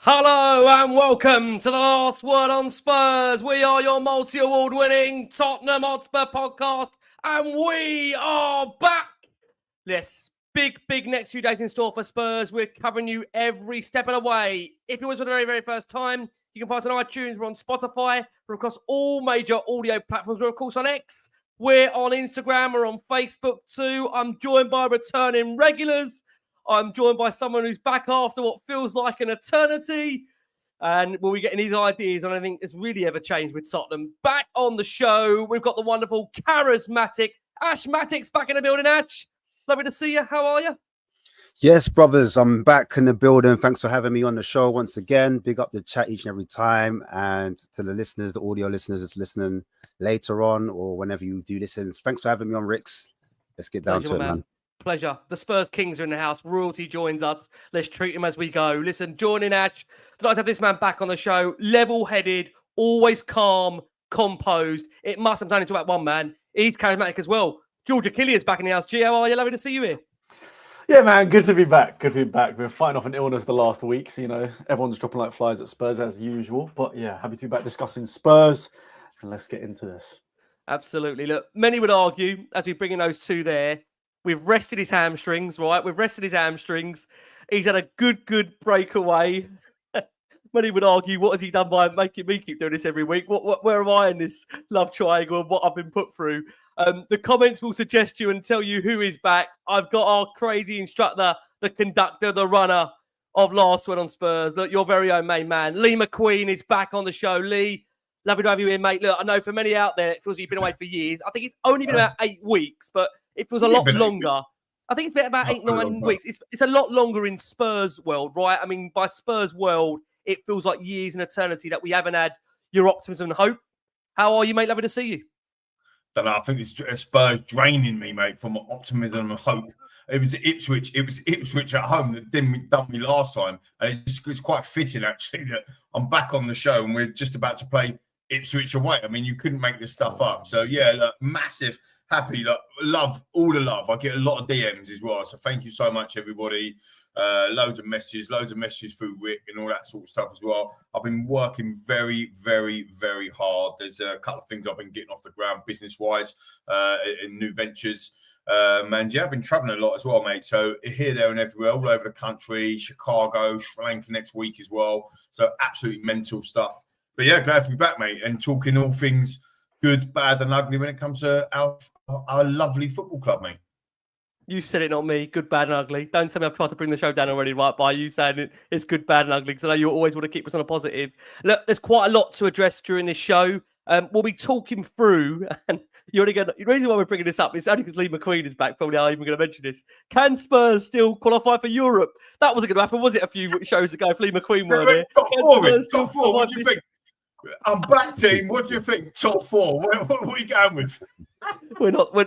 Hello and welcome to the Last Word on Spurs. We are your multi-award winning Tottenham Hotspur podcast and we are back. Yes, big next few days in store for Spurs. We're covering you every step of the way. If it was for the very first time, you can find us on iTunes, we're on Spotify, we're across all major audio platforms. We're of course on X, we're on Instagram, we're on Facebook too. I'm joined by returning regulars. I'm joined by someone who's back after what feels like an eternity. And we'll be getting these ideas on anything that's really ever changed with Tottenham. Back on the show, we've got the wonderful, charismatic Ash Matic's back in the building. Ash, lovely to see you. How are you? Yes, brothers, I'm back in the building. Thanks for having me on the show once again. Big up the chat each and every time. And to the listeners, the audio listeners that's listening later on or whenever you do listen, thanks for having me on, Ricks. Let's get down to it, man. Pleasure. The Spurs Kings are in the house. Royalty joins us. Let's treat him as we go. Listen, joining Ash, I'd like to have this man back on the show. Level-headed, always calm, composed. It must have done to about one man. He's charismatic as well. George Achillea is back in the house. G, how are you? Lovely to see you here. Yeah, man, good to be back. Good to be back. We're fighting off an illness the last week, so, you know, everyone's dropping like flies at Spurs as usual. But, yeah, happy to be back discussing Spurs. And let's get into this. Absolutely. Look, many would argue, as we bring in those two there, we've rested his hamstrings, right? We've rested his hamstrings. He's had a good breakaway. Many would argue, what has he done by making me keep doing this every week? Where am I in this love triangle and what I've been put through? The comments will suggest you and tell you who is back. I've got our crazy instructor, the conductor, the runner of Last Word on Spurs. Look, your very own main man, Lee McQueen, is back on the show. Lee, lovely to have you here, mate. Look, I know for many out there, it feels like you've been away for years. I think it's only been about 8 weeks, but it feels a lot longer. I think it's been about 8-9 weeks. It's a lot longer in Spurs world, right? I mean, by Spurs world, it feels like years and eternity that we haven't had your optimism and hope. How are you, mate? Lovely to see you. Don't know. I think it's Spurs draining me, mate, from optimism and hope. It was Ipswich. It was Ipswich at home that done me last time, and it's quite fitting actually that I'm back on the show and we're just about to play Ipswich away. I mean, you couldn't make this stuff up. So yeah, look, massive. Happy, love, all the love. I get a lot of DMs as well. So thank you so much, everybody. Loads of messages through Rick and all that sort of stuff as well. I've been working very hard. There's a couple of things I've been getting off the ground business-wise in new ventures. And yeah, I've been traveling a lot as well, mate. So here, there and everywhere, all over the country, Chicago, Sri Lanka next week as well. So absolutely mental stuff. But yeah, glad to be back, mate, and talking all things good, bad, and ugly when it comes to our lovely football club, mate. You said it, not me. Good, bad, and ugly. Don't tell me I've tried to bring the show down already, right? By you saying it's good, bad, and ugly, because I know you always want to keep us on a positive. Look, there's quite a lot to address during this show. We'll be talking through, and the reason why we're bringing this up is only because Lee McQueen is back. Probably I'm even going to mention this. Can Spurs still qualify for Europe? That wasn't going to happen, was it? A few shows ago, if Lee McQueen weren't here. Top four. What do you think? I'm back, team. What do you think? Top four. What are you going with?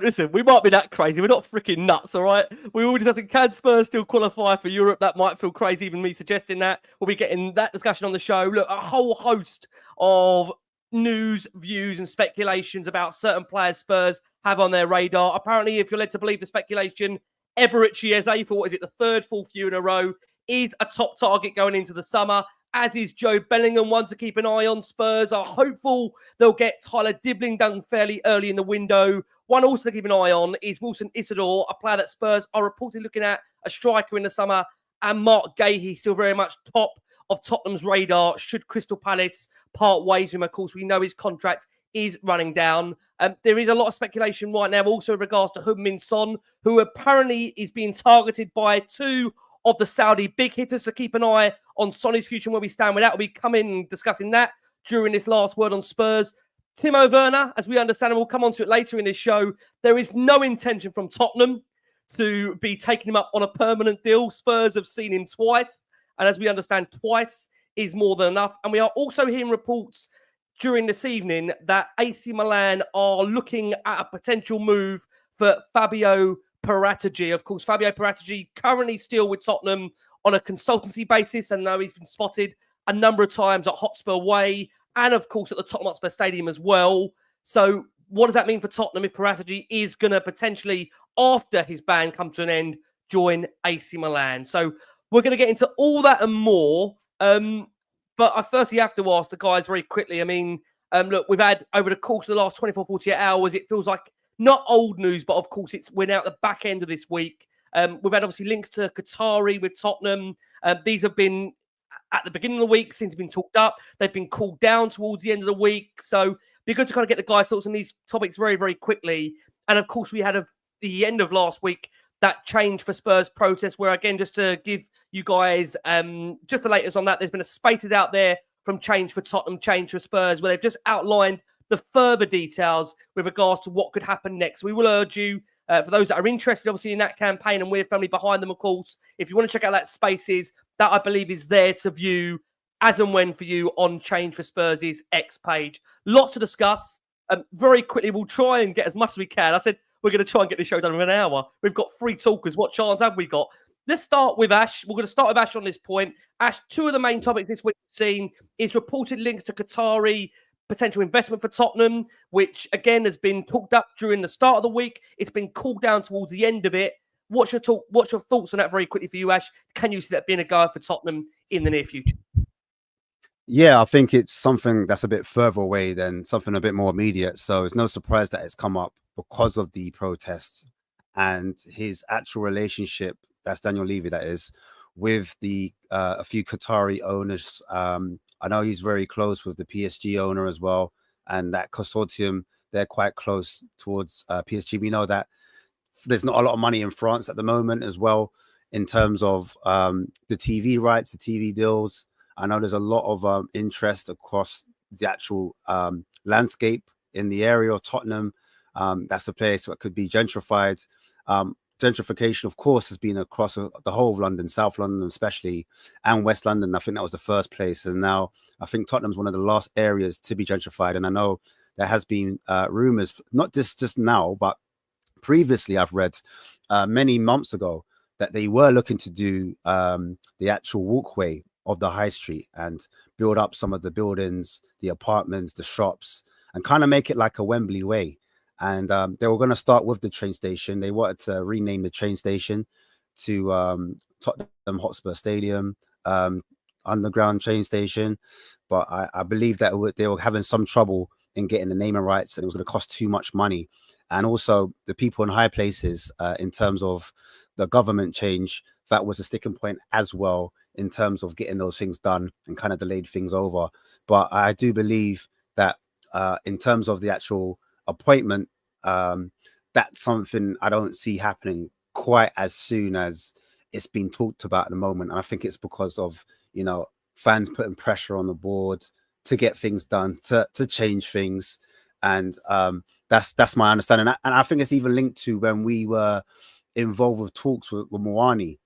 Listen, we might be that crazy. We're not freaking nuts, all right? We all just think, can Spurs still qualify for Europe? That might feel crazy, even me suggesting that. We'll be getting that discussion on the show. Look, a whole host of news, views, and speculations about certain players Spurs have on their radar. Apparently, if you're led to believe the speculation, EZE, for what is it, the fourth year in a row, is a top target going into the summer. As is Joe Bellingham, one to keep an eye on. Spurs are hopeful they'll get Tyler Dibling done fairly early in the window. One also to keep an eye on is Wilson ISIDOR, a player that Spurs are reportedly looking at, a striker in the summer. And Mark GUEHI, still very much top of Tottenham's radar, should Crystal Palace part ways with him. Of course, we know his contract is running down. There is a lot of speculation right now also in regards to Heung-Min Son, who apparently is being targeted by two of the Saudi big hitters. So keep an eye on Sonny's future and where we stand with that. We'll be coming discussing that during this Last Word on Spurs. Timo Werner, as we understand, and we'll come on to it later in this show, there is no intention from Tottenham to be taking him up on a permanent deal. Spurs have seen him twice, and as we understand, twice is more than enough. And we are also hearing reports during this evening that AC Milan are looking at a potential move for Fabio Paratici. Of course, Fabio Paratici currently still with Tottenham on a consultancy basis, and now he's been spotted a number of times at Hotspur Way and, of course, at the Tottenham Hotspur Stadium as well. So what does that mean for Tottenham if Paratici is going to potentially, after his ban come to an end, join AC Milan? So we're going to get into all that and more But I firstly have to ask the guys very quickly. I mean, look, we've had over the course of the last 24, 48 hours, it feels like not old news, but of course we're now at the back end of this week. We've had obviously links to Qatari with Tottenham. These have been at the beginning of the week, since been talked up. They've been cooled down towards the end of the week. So it'd be good to kind of get the guys' thoughts on these topics very, very quickly. And of course, we had the end of last week, that change for Spurs protest, where again, just to give you guys just the latest on that, there's been a spaces out there from Change for Tottenham, Change for Spurs, where they've just outlined the further details with regards to what could happen next. We will urge you, for those that are interested, obviously, in that campaign, and we're firmly behind them, of course, if you want to check out that spaces, that I believe is there to view as and when for you on Change for Spurs' X page. Lots to discuss. Very quickly, we'll try and get as much as we can. I said we're going to try and get this show done in an hour. We've got 3 talkers. What chance have we got? Let's start with Ash. We're going to start with Ash on this point. Ash, 2 of the main topics this week we've seen is reported links to Qatari potential investment for Tottenham, which again has been talked up during the start of the week. It's been cooled down towards the end of it. What's your thoughts on that very quickly for you, Ash? Can you see that being a goer for Tottenham in the near future? Yeah, I think it's something that's a bit further away than something a bit more immediate. So it's no surprise that it's come up because of the protests and his actual relationship, that's Daniel Levy, that is, with the a few Qatari owners. I know he's very close with the PSG owner as well, and that consortium, they're quite close towards PSG. We know that there's not a lot of money in France at the moment as well in terms of the TV rights, the TV deals. I know there's a lot of interest across the actual landscape in the area of Tottenham. That's a place that could be gentrified. Gentrification, of course, has been across the whole of London, South London especially, and West London. I think that was the first place. And now I think Tottenham's one of the last areas to be gentrified. And I know there has been rumours, not just now, but previously I've read many months ago that they were looking to do the actual walkway of the high street and build up some of the buildings, the apartments, the shops, and kind of make it like a Wembley way. And they were going to start with the train station. They wanted to rename the train station to Tottenham Hotspur Stadium, underground train station. But I believe that they were having some trouble in getting the naming rights, and it was going to cost too much money. And also the people in high places, in terms of the government change, that was a sticking point as well in terms of getting those things done, and kind of delayed things over. But I do believe that in terms of the actual appointment, that's something I don't see happening quite as soon as it's been talked about at the moment. And I think it's because of, you know, fans putting pressure on the board to get things done, to change things. And that's my understanding. And I think it's even linked to when we were involved with talks with Moani.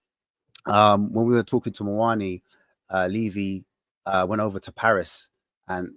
When we were talking to Moani, Levy went over to Paris, and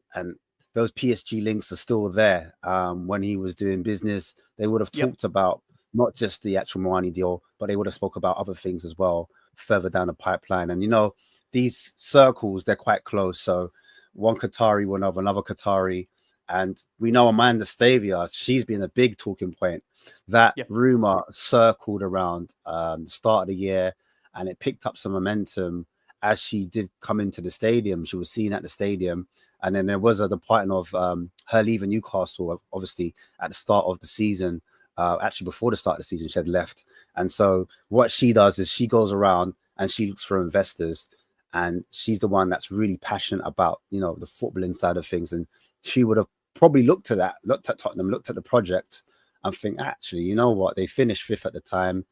those PSG links are still there. When he was doing business, they would have talked about not just the actual Moani deal, but they would have spoke about other things as well further down the pipeline. And, you know, these circles, they're quite close. So one Qatari will know another Qatari. And we know Amanda Stavia, she's been a big talking point. That rumor circled around the start of the year, and it picked up some momentum as she did come into the stadium. She was seen at the stadium. And then there was a departing of her leaving Newcastle, obviously, at the start of the season. Actually, before the start of the season, she had left. And so what she does is she goes around and she looks for investors. And she's the one that's really passionate about, you know, the footballing side of things. And she would have probably looked at Tottenham, looked at the project, and think, actually, you know what? They finished 5th at the time.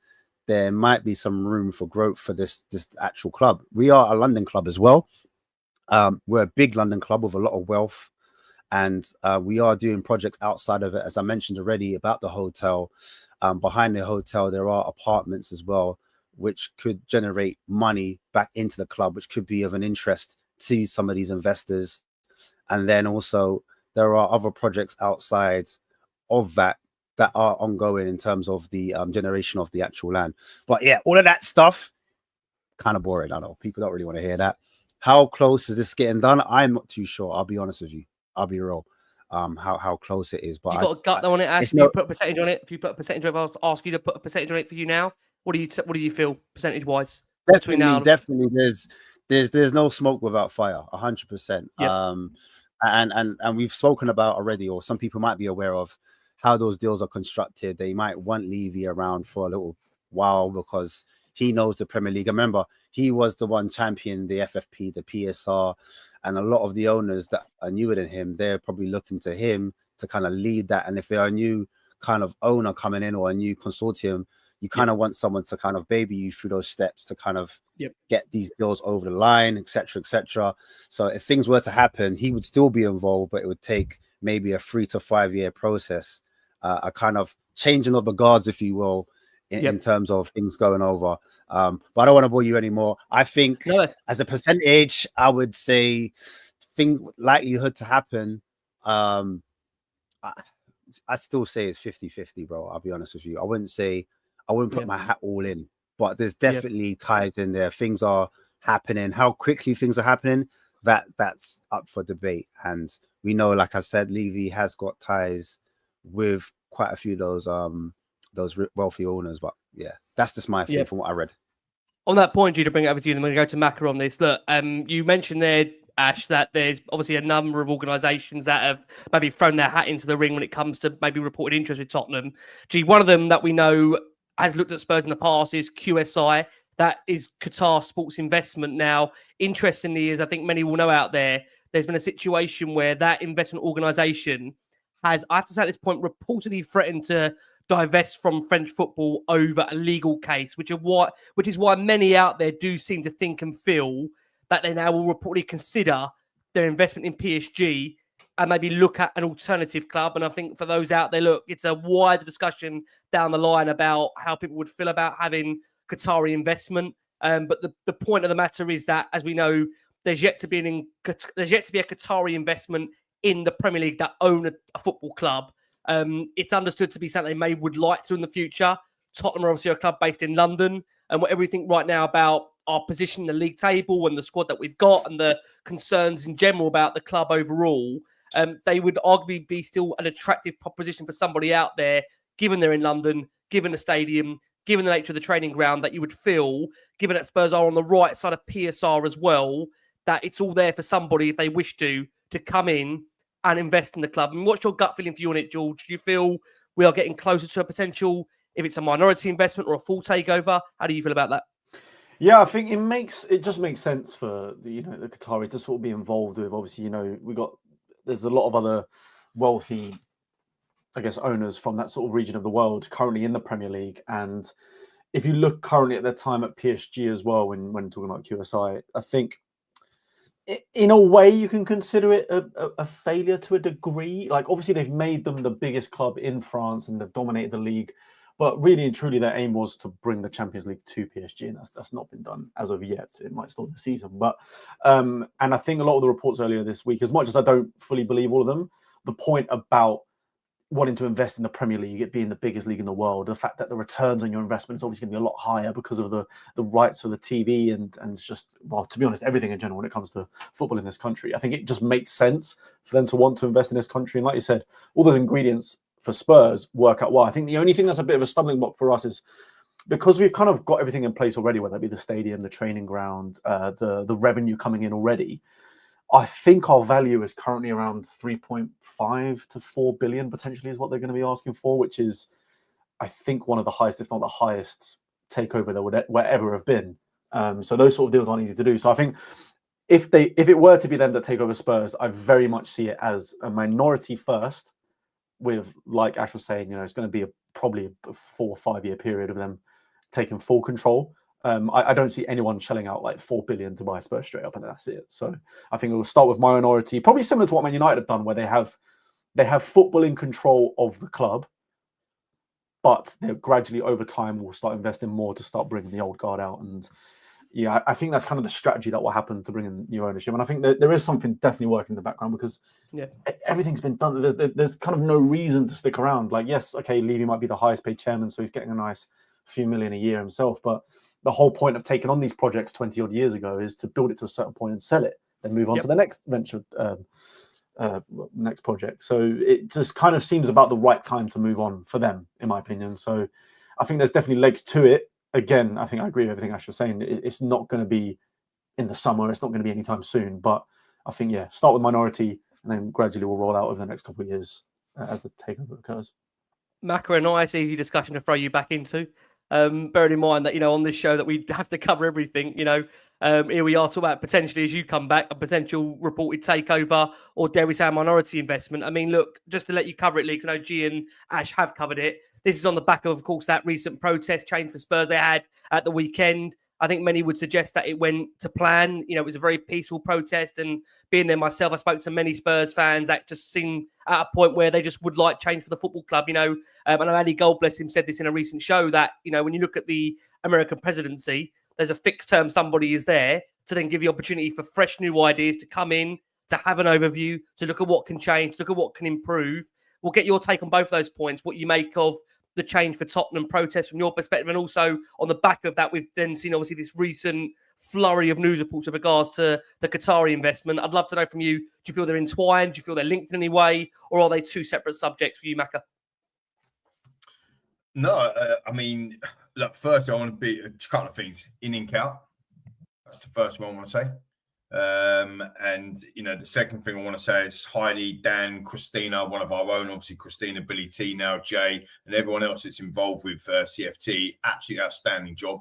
There might be some room for growth for this actual club. We are a London club as well. We're a big London club with a lot of wealth, and we are doing projects outside of it. As I mentioned already about the hotel, behind the hotel, there are apartments as well, which could generate money back into the club, which could be of an interest to some of these investors. And then also there are other projects outside of that are ongoing in terms of the generation of the actual land. But yeah, all of that stuff, kind of boring. I know people don't really want to hear that. How close is this getting done? I'm not too sure. I'll be honest with you. I'll be real. How close it is. But you got a gut on it, Ash. If you put a percentage on it, if you put a percentage, if I was to ask you to put a percentage on it for you now, what do you feel percentage wise? Definitely. there's no smoke without fire, 100%. Yep. And we've spoken about already, or some people might be aware of how those deals are constructed. They might want Levy around for a little while because he knows the Premier League. Remember, he was the one championing the FFP, the PSR, and a lot of the owners that are newer than him, they're probably looking to him to kind of lead that. And if they're a new kind of owner coming in or a new consortium, you kind of want someone to kind of baby you through those steps to kind of get these deals over the line, etc., etc. So if things were to happen, he would still be involved, but it would take maybe a 3 to 5 year process, a kind of changing of the guards, if you will, in terms of things going over. But I don't want to bore you anymore. I think as a percentage, I would say likelihood to happen. I still say it's 50-50, bro. I'll be honest with you. I wouldn't put my hat all in, but there's definitely ties in there. Things are happening. How quickly things are happening, that's up for debate. And we know, like I said, Levy has got ties with quite a few of those wealthy owners. But yeah, that's just my thing from what I read. On that point, to bring it over to you, then we're going to go to Macca on this. Look, you mentioned there, Ash, that there's obviously a number of organisations that have maybe thrown their hat into the ring when it comes to maybe reported interest with Tottenham. One of them that we know has looked at Spurs in the past is QSI. That is Qatar Sports Investment. Now, interestingly, as I think many will know out there, there's been a situation where that investment organisation has, I have to say at this point, reportedly threatened to divest from French football over a legal case, which is why many out there do seem to think and feel that they now will reportedly consider their investment in PSG and maybe look at an alternative club. And I think for those out there, look, it's a wider discussion down the line about how people would feel about having Qatari investment. But the point of the matter is that, as we know, there's yet to be a Qatari investment in the Premier League that own a football club. It's understood to be something they would like to in the future. Tottenham are obviously a club based in London, and whatever we think right now about our position in the league table and the squad that we've got and the concerns in general about the club overall, they would arguably be still an attractive proposition for somebody out there, given they're in London, given the stadium, given the nature of the training ground, that you would feel, given that Spurs are on the right side of PSR as well, that it's all there for somebody, if they wish to come in and invest in the club. And what's your gut feeling for you on it, George? Do you feel we are getting closer to a potential, if it's a minority investment or a full takeover? How do you feel about that? Yeah, I think it just makes sense for the Qataris to sort of be involved with. Obviously, there's a lot of other wealthy, I guess, owners from that sort of region of the world currently in the Premier League. And if you look currently at their time at PSG as well, when talking about QSI, I think in a way you can consider it a failure to a degree. Like, obviously they've made them the biggest club in France and they've dominated the league, but really and truly their aim was to bring the Champions League to PSG, and that's not been done as of yet. It might start the season, but and I think a lot of the reports earlier this week, as much as I don't fully believe all of them, the point about wanting to invest in the Premier League, it being the biggest league in the world, the fact that the returns on your investment is obviously going to be a lot higher because of the rights for the TV and it's just, well, to be honest, everything in general when it comes to football in this country. I think it just makes sense for them to want to invest in this country. And like you said, all those ingredients for Spurs work out well. I think the only thing that's a bit of a stumbling block for us is because we've kind of got everything in place already, whether it be the stadium, the training ground, the revenue coming in already. I think our value is currently around 3.5 to 4 billion potentially is what they're going to be asking for, which is, I think, one of the highest, if not the highest, takeover there would ever have been. So those sort of deals aren't easy to do. So I think if it were to be them that take over Spurs, I very much see it as a minority first, with, like Ash was saying, it's going to be probably a 4 or 5 year period of them taking full control. I don't see anyone shelling out like 4 billion to buy Spurs straight up, and that's it. So I think it will start with minority, probably similar to what Man United have done, where they have football in control of the club, but they're gradually over time will start investing more to start bringing the old guard out. And yeah, I think that's kind of the strategy that will happen to bring in new ownership. And I think that there is something definitely working in the background because everything's been done. There's kind of no reason to stick around. Like, yes, okay, Levy might be the highest paid chairman, so he's getting a nice few million a year himself, but the whole point of taking on these projects 20 odd years ago is to build it to a certain point and sell it, then move on to the next venture, next project. So it just kind of seems about the right time to move on for them, in my opinion. So I think there's definitely legs to it. Again, I think I agree with everything Ash was saying. It's not going to be in the summer. It's not going to be anytime soon. But I think, yeah, start with minority and then gradually we'll roll out over the next couple of years as the takeover occurs. Macca, a nice, easy discussion to throw you back into. Bearing in mind that, on this show that we have to cover everything, here we are talking about potentially, as you come back, a potential reported takeover or dare we say a minority investment. I mean, look, just to let you cover it, Lee, because I know G and Ash have covered it. This is on the back of course, that recent protest change for Spurs they had at the weekend. I think many would suggest that it went to plan. It was a very peaceful protest, and being there myself, I spoke to many Spurs fans that just seem at a point where they just would like change for the football club. I know Ali Gold, bless him, said this in a recent show that, when you look at the American presidency, there's a fixed term somebody is there to then give the opportunity for fresh new ideas to come in, to have an overview, to look at what can change, look at what can improve. We'll get your take on both of those points, what you make of the change for Tottenham protest from your perspective, and also on the back of that, we've then seen obviously this recent flurry of news reports with regards to the Qatari investment. I'd love to know from you, do you feel they're entwined? Do you feel they're linked in any way? Or are they two separate subjects for you, Macca? No, I mean, look, first I want to be a couple of things in ink out. That's the first one I want to say. And the second thing I want to say is Heidi, Dan, Christina, one of our own, obviously Christina, Billy T, now Jay, and everyone else that's involved with CFT. Absolutely outstanding job.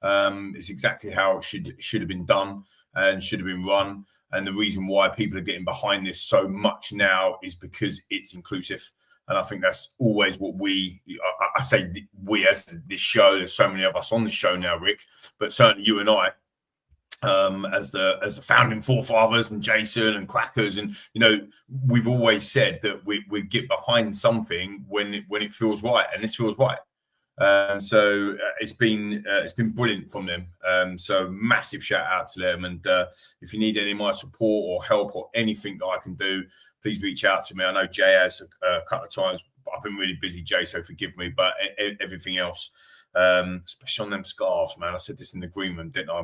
It's exactly how it should have been done and should have been run. And the reason why people are getting behind this so much now is because it's inclusive. And I think that's always what I say we as this show, there's so many of us on this show now, Rick, but certainly you and I, as the founding forefathers and Jason and Crackers, and we've always said that we get behind something when it feels right, and this feels right. So it's been brilliant from them. So massive shout out to them. And if you need any of my support or help or anything that I can do, please reach out to me. I know Jay has a couple of times, but I've been really busy, Jay, so forgive me. But everything else, especially on them scarves, man. I said this in the green room, didn't I?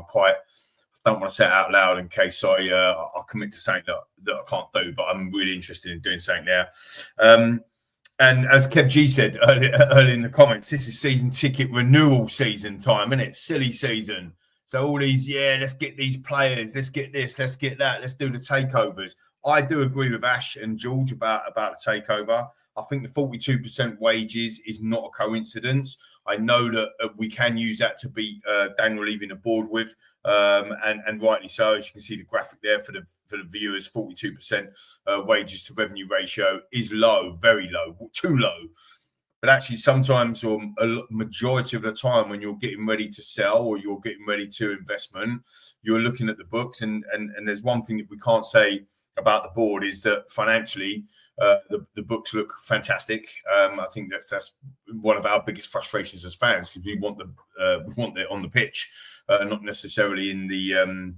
I don't want to say it out loud in case I commit to something that I can't do, but I'm really interested in doing something there. And as Kev G said earlier in the comments, this is season ticket renewal season time, isn't it? Silly season. So all these, let's get these players, let's get this, let's get that, let's do the takeovers. I do agree with Ash and George about the takeover. I think the 42% wages is not a coincidence. I know that we can use that to beat Daniel leaving the board with, and rightly so. As you can see the graphic there for the viewers, 42% wages to revenue ratio is low, very low, too low. But actually, sometimes or a majority of the time, when you're getting ready to sell or you're getting ready to investment, you're looking at the books, and there's one thing that we can't say about the board is that financially the books look fantastic. I think that's one of our biggest frustrations as fans, because we want it on the pitch, not necessarily in the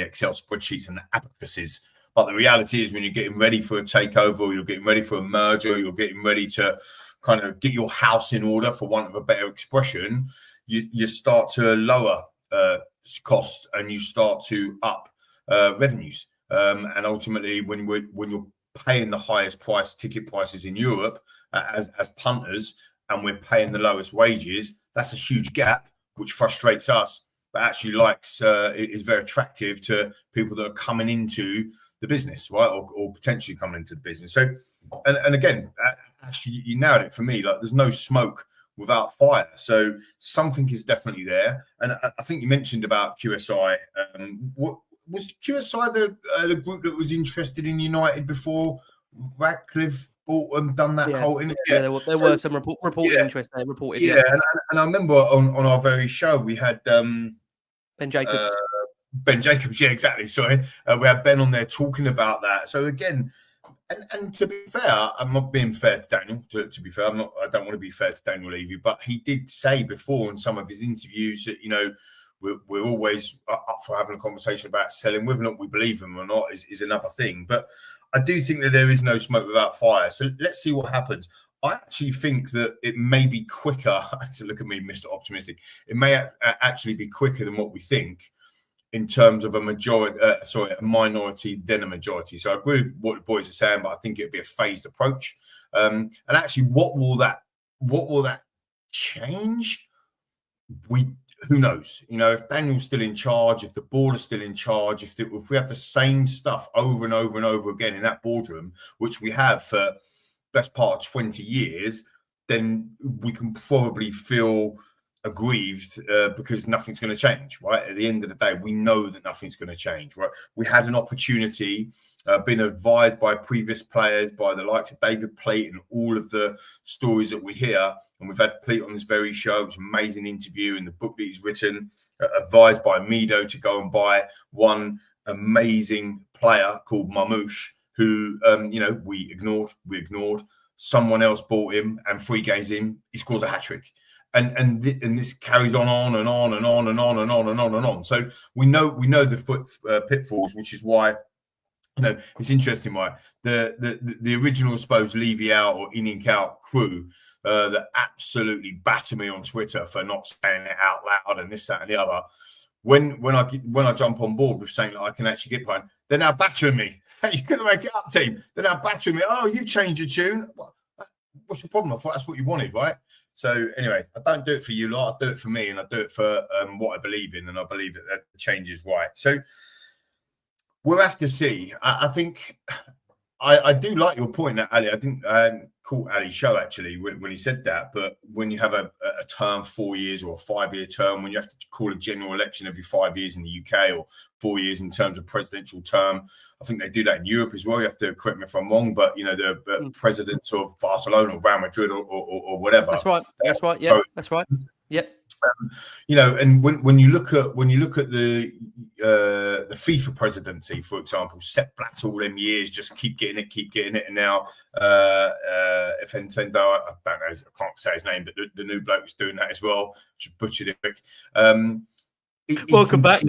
Excel spreadsheets and the abacuses. But the reality is, when you're getting ready for a takeover, or you're getting ready for a merger, or you're getting ready to kind of get your house in order, for want of a better expression, you start to lower costs and you start to up revenues, and ultimately, when you're paying the highest price ticket prices in Europe as punters, and we're paying the lowest wages, that's a huge gap, which frustrates us, but actually is very attractive to people that are coming into the business, right, or potentially coming into the business. So, and again, actually, you nailed it for me. Like, there's no smoke without fire. So something is definitely there. And I think you mentioned about QSI. What was QSI the group that was interested in United before Ratcliffe bought and done that whole interview? Yeah, there were some reported interest there. Reported, yeah. And I remember on our very show we had Ben Jacobs. Ben Jacobs, yeah, exactly. Sorry, we had Ben on there talking about that. So again, and to be fair, I'm not being fair to Daniel. To be fair, I don't want to be fair to Daniel Levy, but he did say before in some of his interviews that we're always up for having a conversation about selling. Whether or not we believe him or not is another thing. But I do think that there is no smoke without fire. So let's see what happens. I actually think that it may be quicker. To look at me, Mr. Optimistic. It may actually be quicker than what we think, in terms of a minority than a majority. So I agree with what the boys are saying, but I think it'd be a phased approach. And actually, what will that change? who knows? You know, if Daniel's still in charge, if the board is still in charge, if we have the same stuff over and over and over again in that boardroom, which we have for best part of 20 years, then we can probably feel aggrieved because nothing's going to change, right? At the end of the day, we know that nothing's going to change, right? We had an opportunity, been advised by previous players, by the likes of David Pleat and all of the stories that we hear, and we've had Pleat on this very show. It was an amazing interview in the book that he's written, advised by Mido to go and buy one amazing player called Mamouche, who, you know, we ignored. Someone else bought him, and 3 games in, he scores a hat-trick. And this carries on and on and on and on and on and on and on. So we know the pitfalls, which is why, you know, it's interesting, right? The original, I suppose, Leave Out or Inning Out crew that absolutely batter me on Twitter for not saying it out loud and this, that, and the other. When I jump on board with saying that I can actually get behind, they're now battering me. You couldn't make it up, team. They're now battering me. Oh, you've changed your tune. What's your problem? I thought that's what you wanted, right? So anyway, I don't do it for you lot. I do it for me, and I do it for what I believe in, and I believe that the change is right. So we'll have to see. I think I do like your point, Ali. I hadn't caught Ali's show actually when he said that. But when you have a term 4 years or a 5-year term, when you have to call a general election every 5 years in the UK or 4 years in terms of presidential term, I think they do that in Europe as well. You have to correct me if I'm wrong, but you know the presidents of Barcelona or Real Madrid or whatever. That's right. That's right. Yeah, that's right. Yep. You know, and when you look at the FIFA presidency, for example, Sepp Blatter all them years just keep getting it, and now if Nintendo, I don't know, I can't say his name, but the new bloke was doing that as well. Just butchered it. Welcome back.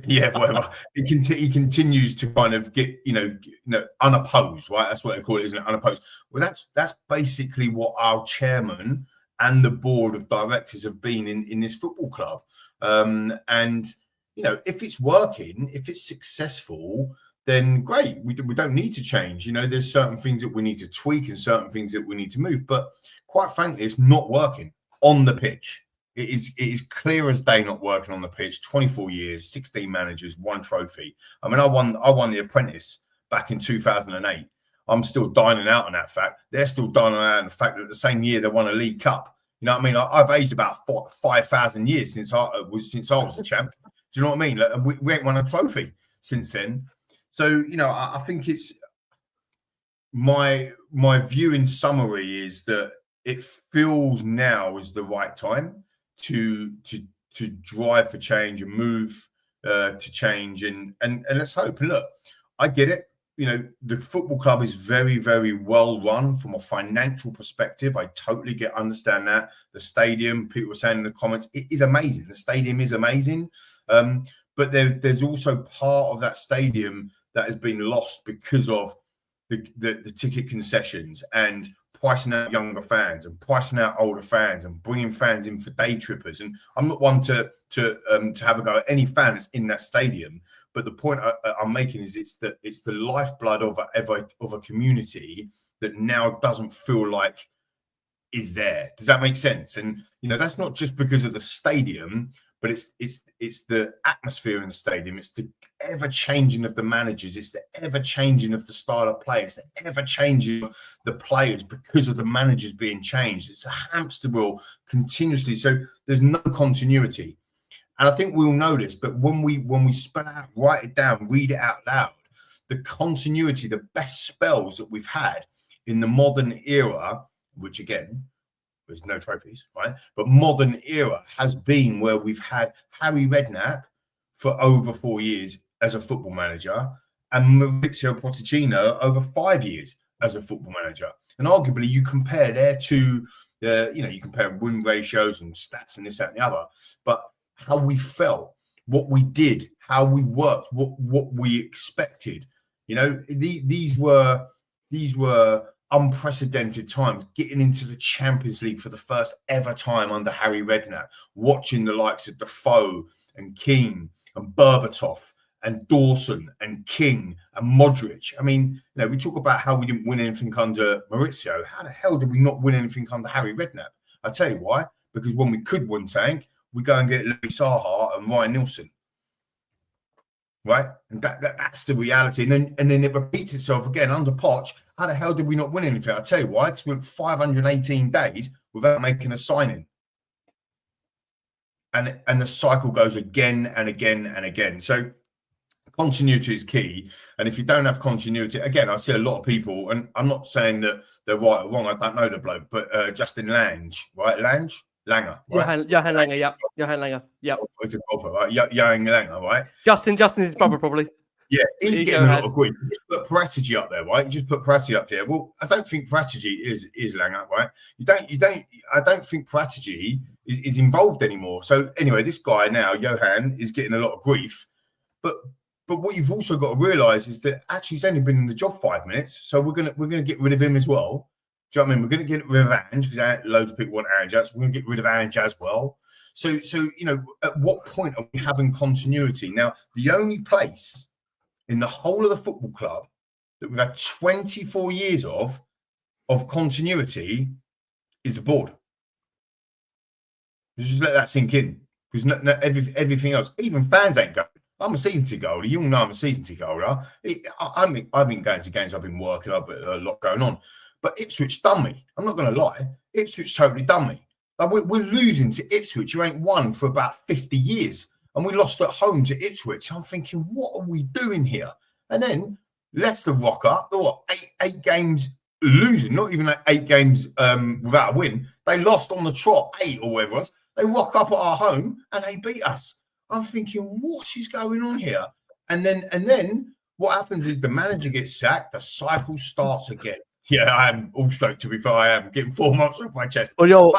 Yeah, whatever. He continues to kind of get, you know, unopposed, right? That's what they call it, isn't it? Unopposed. Well, that's basically what our chairman and the board of directors have been in this football club. And, you know, if it's working, if it's successful, then great. We don't need to change. You know, there's certain things that we need to tweak and certain things that we need to move. But quite frankly, it's not working on the pitch. It is clear as day not working on the pitch. 24 years, 16 managers, 1 trophy. I mean, I won The Apprentice back in 2008. I'm still dining out on that fact. They're still dining out on the fact that the same year they won a League Cup. You know what I mean? I've aged about 5,000 years since I was a champ. Do you know what I mean? Like, we ain't won a trophy since then. So, you know, I think it's my view in summary is that it feels now is the right time to drive for change and move to change and let's hope. And look, I get it. You know, the football club is very, very well run from a financial perspective. I totally understand that. The stadium, people were saying in the comments, it is amazing. The stadium is amazing. But there's also part of that stadium that has been lost because of the ticket concessions and pricing out younger fans and pricing out older fans and bringing fans in for day trippers. And I'm not one to have a go at any fan that's in that stadium. But the point I'm making is it's the lifeblood of a community that now doesn't feel like is there. Does that make sense? And you know, that's not just because of the stadium, but it's the atmosphere in the stadium. It's the ever changing of the managers. It's the ever changing of the style of play. It's the ever changing of the players because of the managers being changed. It's a hamster wheel continuously. So there's no continuity. And I think we'll know this, but when we spell out, write it down, read it out loud, the continuity, the best spells that we've had in the modern era, which again, there's no trophies, right? But modern era has been where we've had Harry Redknapp for over 4 years as a football manager and Maurizio Pochettino over 5 years as a football manager. And arguably you compare their two, you compare win ratios and stats and this, that, and the other, but how we felt, what we did, how we worked, what we expected. You know, these were unprecedented times, getting into the Champions League for the first ever time under Harry Redknapp, watching the likes of Defoe and Keane and Berbatov and Dawson and King and Modric. I mean, you know, we talk about how we didn't win anything under Maurizio. How the hell did we not win anything under Harry Redknapp? I tell you why. Because when we could win tank, we go and get Louis Saha and Ryan Nielsen. Right? And that's the reality. And then it repeats itself again under Poch. How the hell did we not win anything? I'll tell you why. Because we went 518 days without making a signing. And the cycle goes again and again and again. So continuity is key. And if you don't have continuity, again, I see a lot of people, and I'm not saying that they're right or wrong. I don't know the bloke, but Justin Lange, right? Langer, right? Johan Langer, yeah. Johan Langer, yeah. It's a golfer, right? Johan Langer, right? Justin's his brother, probably. Yeah, he's getting a lot of grief. You just put Paratici up there, right? You just put Paratici up there. Well, I don't think Paratici is Langer, right? I don't think Paratici is involved anymore. So anyway, this guy now, Johan, is getting a lot of grief. But what you've also got to realise is that actually he's only been in the job 5 minutes. So we're gonna get rid of him as well. Do you know what I mean? We're gonna get rid of Ange because loads of people want Ange. So we're gonna get rid of Ange as well. So you know, at what point are we having continuity? Now, the only place in the whole of the football club that we've had 24 years of continuity is the board. Just let that sink in, because everything else, even fans ain't going. I'm a season ticket holder. You all know I'm a season ticket holder. I've been going to games. I've been working. I've got a lot going on. But Ipswich done me. I'm not going to lie. Ipswich totally done me. Like we're losing to Ipswich. You ain't won for about 50 years. And we lost at home to Ipswich. I'm thinking, what are we doing here? And then Leicester rock up. What, eight games losing, not even like 8 games without a win. They lost on the trot, 8 or whatever it was. They rock up at our home and they beat us. I'm thinking, what is going on here? And then what happens is the manager gets sacked. The cycle starts again. Yeah, I am all straight, to be fair. I am getting 4 months off my chest. Well,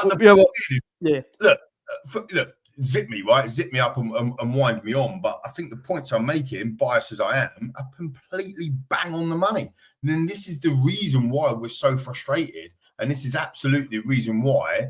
Look, zip me, right? Zip me up and wind me on. But I think the points I'm making, biased as I am, are completely bang on the money. And then this is the reason why we're so frustrated. And this is absolutely the reason why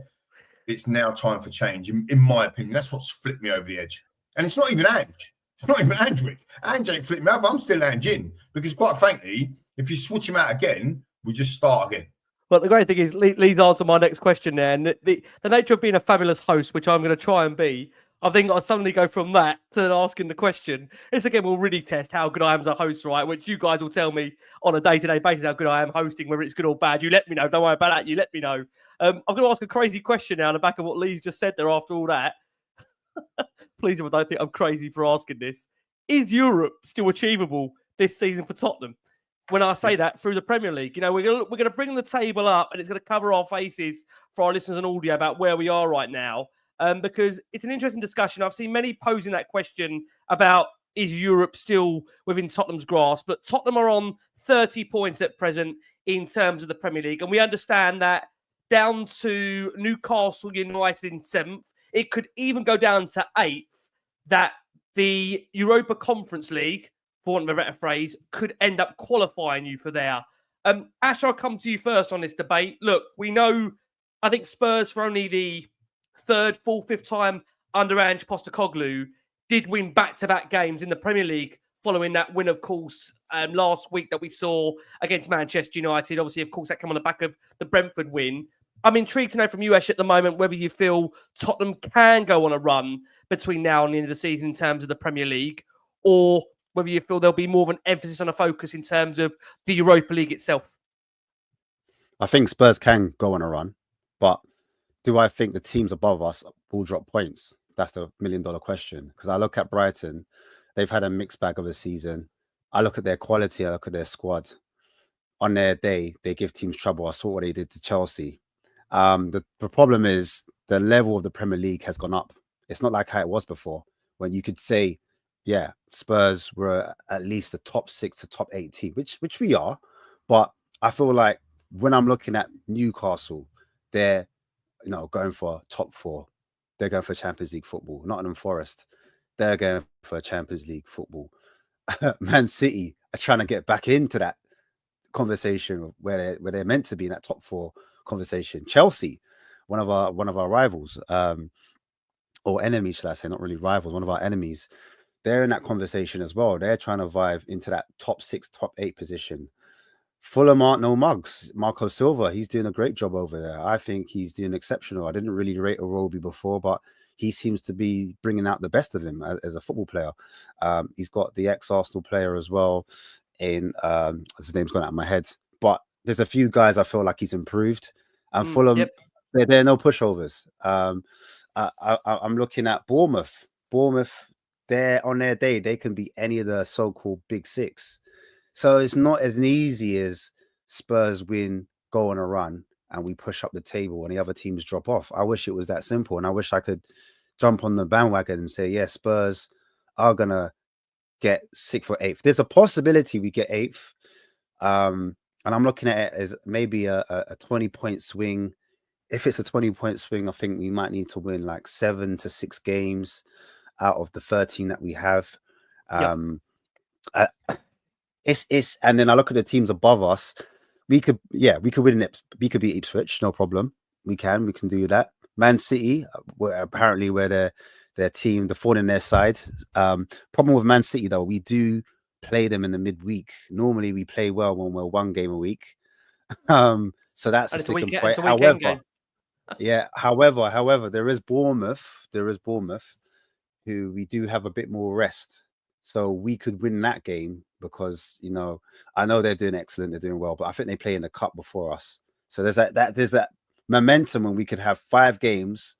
it's now time for change, in my opinion. That's what's flipped me over the edge. And it's not even Ange. It's not even Andrick. Ange ain't flipped me over. I'm still Ange in. Because quite frankly, if you switch him out again, we just start again. Well, the great thing is, Lee's answered my next question there. And the nature of being a fabulous host, which I'm going to try and be, I've then got to suddenly go from that to then asking the question. This again will really test how good I am as a host, right? Which you guys will tell me on a day-to-day basis how good I am hosting, whether it's good or bad. You let me know. Don't worry about that. You let me know. I'm going to ask a crazy question now on the back of what Lee's just said there after all that. Please, I don't think I'm crazy for asking this. Is Europe still achievable this season for Tottenham? When I say that, through the Premier League, you know, we're going to bring the table up and it's going to cover our faces for our listeners and audio about where we are right now, because it's an interesting discussion. I've seen many posing that question about, is Europe still within Tottenham's grasp? But Tottenham are on 30 points at present in terms of the Premier League. And we understand that down to Newcastle United in 7th, it could even go down to 8th, that the Europa Conference League, for want of a better phrase, could end up qualifying you for there. Ash, I'll come to you first on this debate. Look, we know, I think Spurs, for only the 3rd, 4th, 5th time under Ange Postecoglou, did win back-to-back games in the Premier League following that win, of course, last week that we saw against Manchester United. Obviously, of course, that came on the back of the Brentford win. I'm intrigued to know from you, Ash, at the moment, whether you feel Tottenham can go on a run between now and the end of the season in terms of the Premier League, or whether you feel there'll be more of an emphasis on a focus in terms of the Europa League itself. I think Spurs can go on a run, but do I think the teams above us will drop points? That's the $1 million question. Because I look at Brighton, they've had a mixed bag of a season. I look at their quality, I look at their squad. On their day, they give teams trouble. I saw what they did to Chelsea. The problem is the level of the Premier League has gone up. It's not like how it was before, when you could say, yeah, Spurs were at least the top 6 to top 8 team, which we are. But I feel like when I'm looking at Newcastle, they're going for top 4. They're going for Champions League football. Nottingham Forest, they're going for Champions League football. Man City are trying to get back into that conversation where they're meant to be in that top 4 conversation. Chelsea, one of our rivals, or enemies, should I say, not really rivals, one of our enemies. They're in that conversation as well. They're trying to vibe into that top 6, top 8 position. Fulham aren't no mugs. Marco Silva, he's doing a great job over there. I think he's doing exceptional. I didn't really rate Iwobi before, but he seems to be bringing out the best of him as a football player. He's got the ex-Arsenal player as well in his name's gone out of my head, but there's a few guys I feel like he's improved. And Fulham, they're no pushovers. I'm looking at Bournemouth. They're on their day, they can be any of the so-called big six. So it's not as easy as Spurs win, go on a run, and we push up the table and the other teams drop off. I wish it was that simple. And I wish I could jump on the bandwagon and say, yeah, Spurs are going to get 6th or 8th. There's a possibility we get 8th. And I'm looking at it as maybe a 20-point swing. If it's a 20-point swing, I think we might need to win like 7 to 6 games out of the 13 that we have. It's and then I look at the teams above us. We could win it. We could beat Ipswich, no problem. We can do that. Man City, apparently we're their team, the thorn in their side. Problem with Man City though, we do play them in the midweek. Normally we play well when we're 1 game a week. So that's a sticking point. However, however, there is Bournemouth, who we do have a bit more rest. So we could win that game because, you know, I know they're doing excellent, they're doing well, but I think they play in the cup before us. So there's that momentum when we could have 5 games,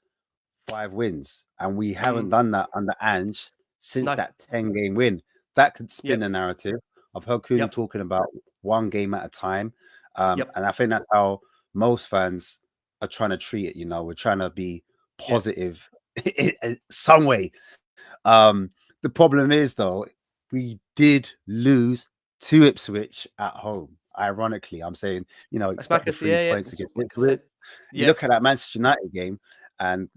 5 wins. And we haven't done that under Ange since that 10-game win. That could spin the narrative. I've heard Cooley talking about 1 game at a time. And I think that's how most fans are trying to treat it. You know, we're trying to be positive in some way. The problem is, though, we did lose to Ipswich at home. Ironically, I'm saying, you know, expect 3 points against Ipswich. You look at that Manchester United game, and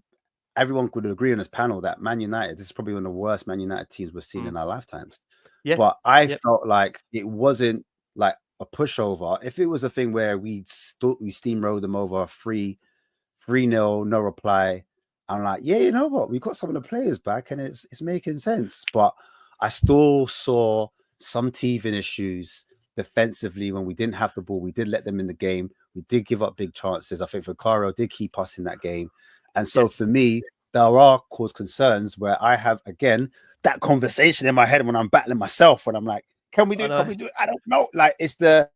everyone would agree on this panel that Man United, this is probably one of the worst Man United teams we've seen in our lifetimes. But I felt like it wasn't like a pushover. If it was a thing where we steamrolled them over 3-0, no reply, I'm like, yeah, you know what? We've got some of the players back and it's making sense. But I still saw some teething issues defensively when we didn't have the ball. We did let them in the game. We did give up big chances. I think Vicario did keep us in that game. And so for me, there are cause concerns where I have, again, that conversation in my head when I'm battling myself, when I'm like, can we do it? Can we do it? I don't know. Like, it's the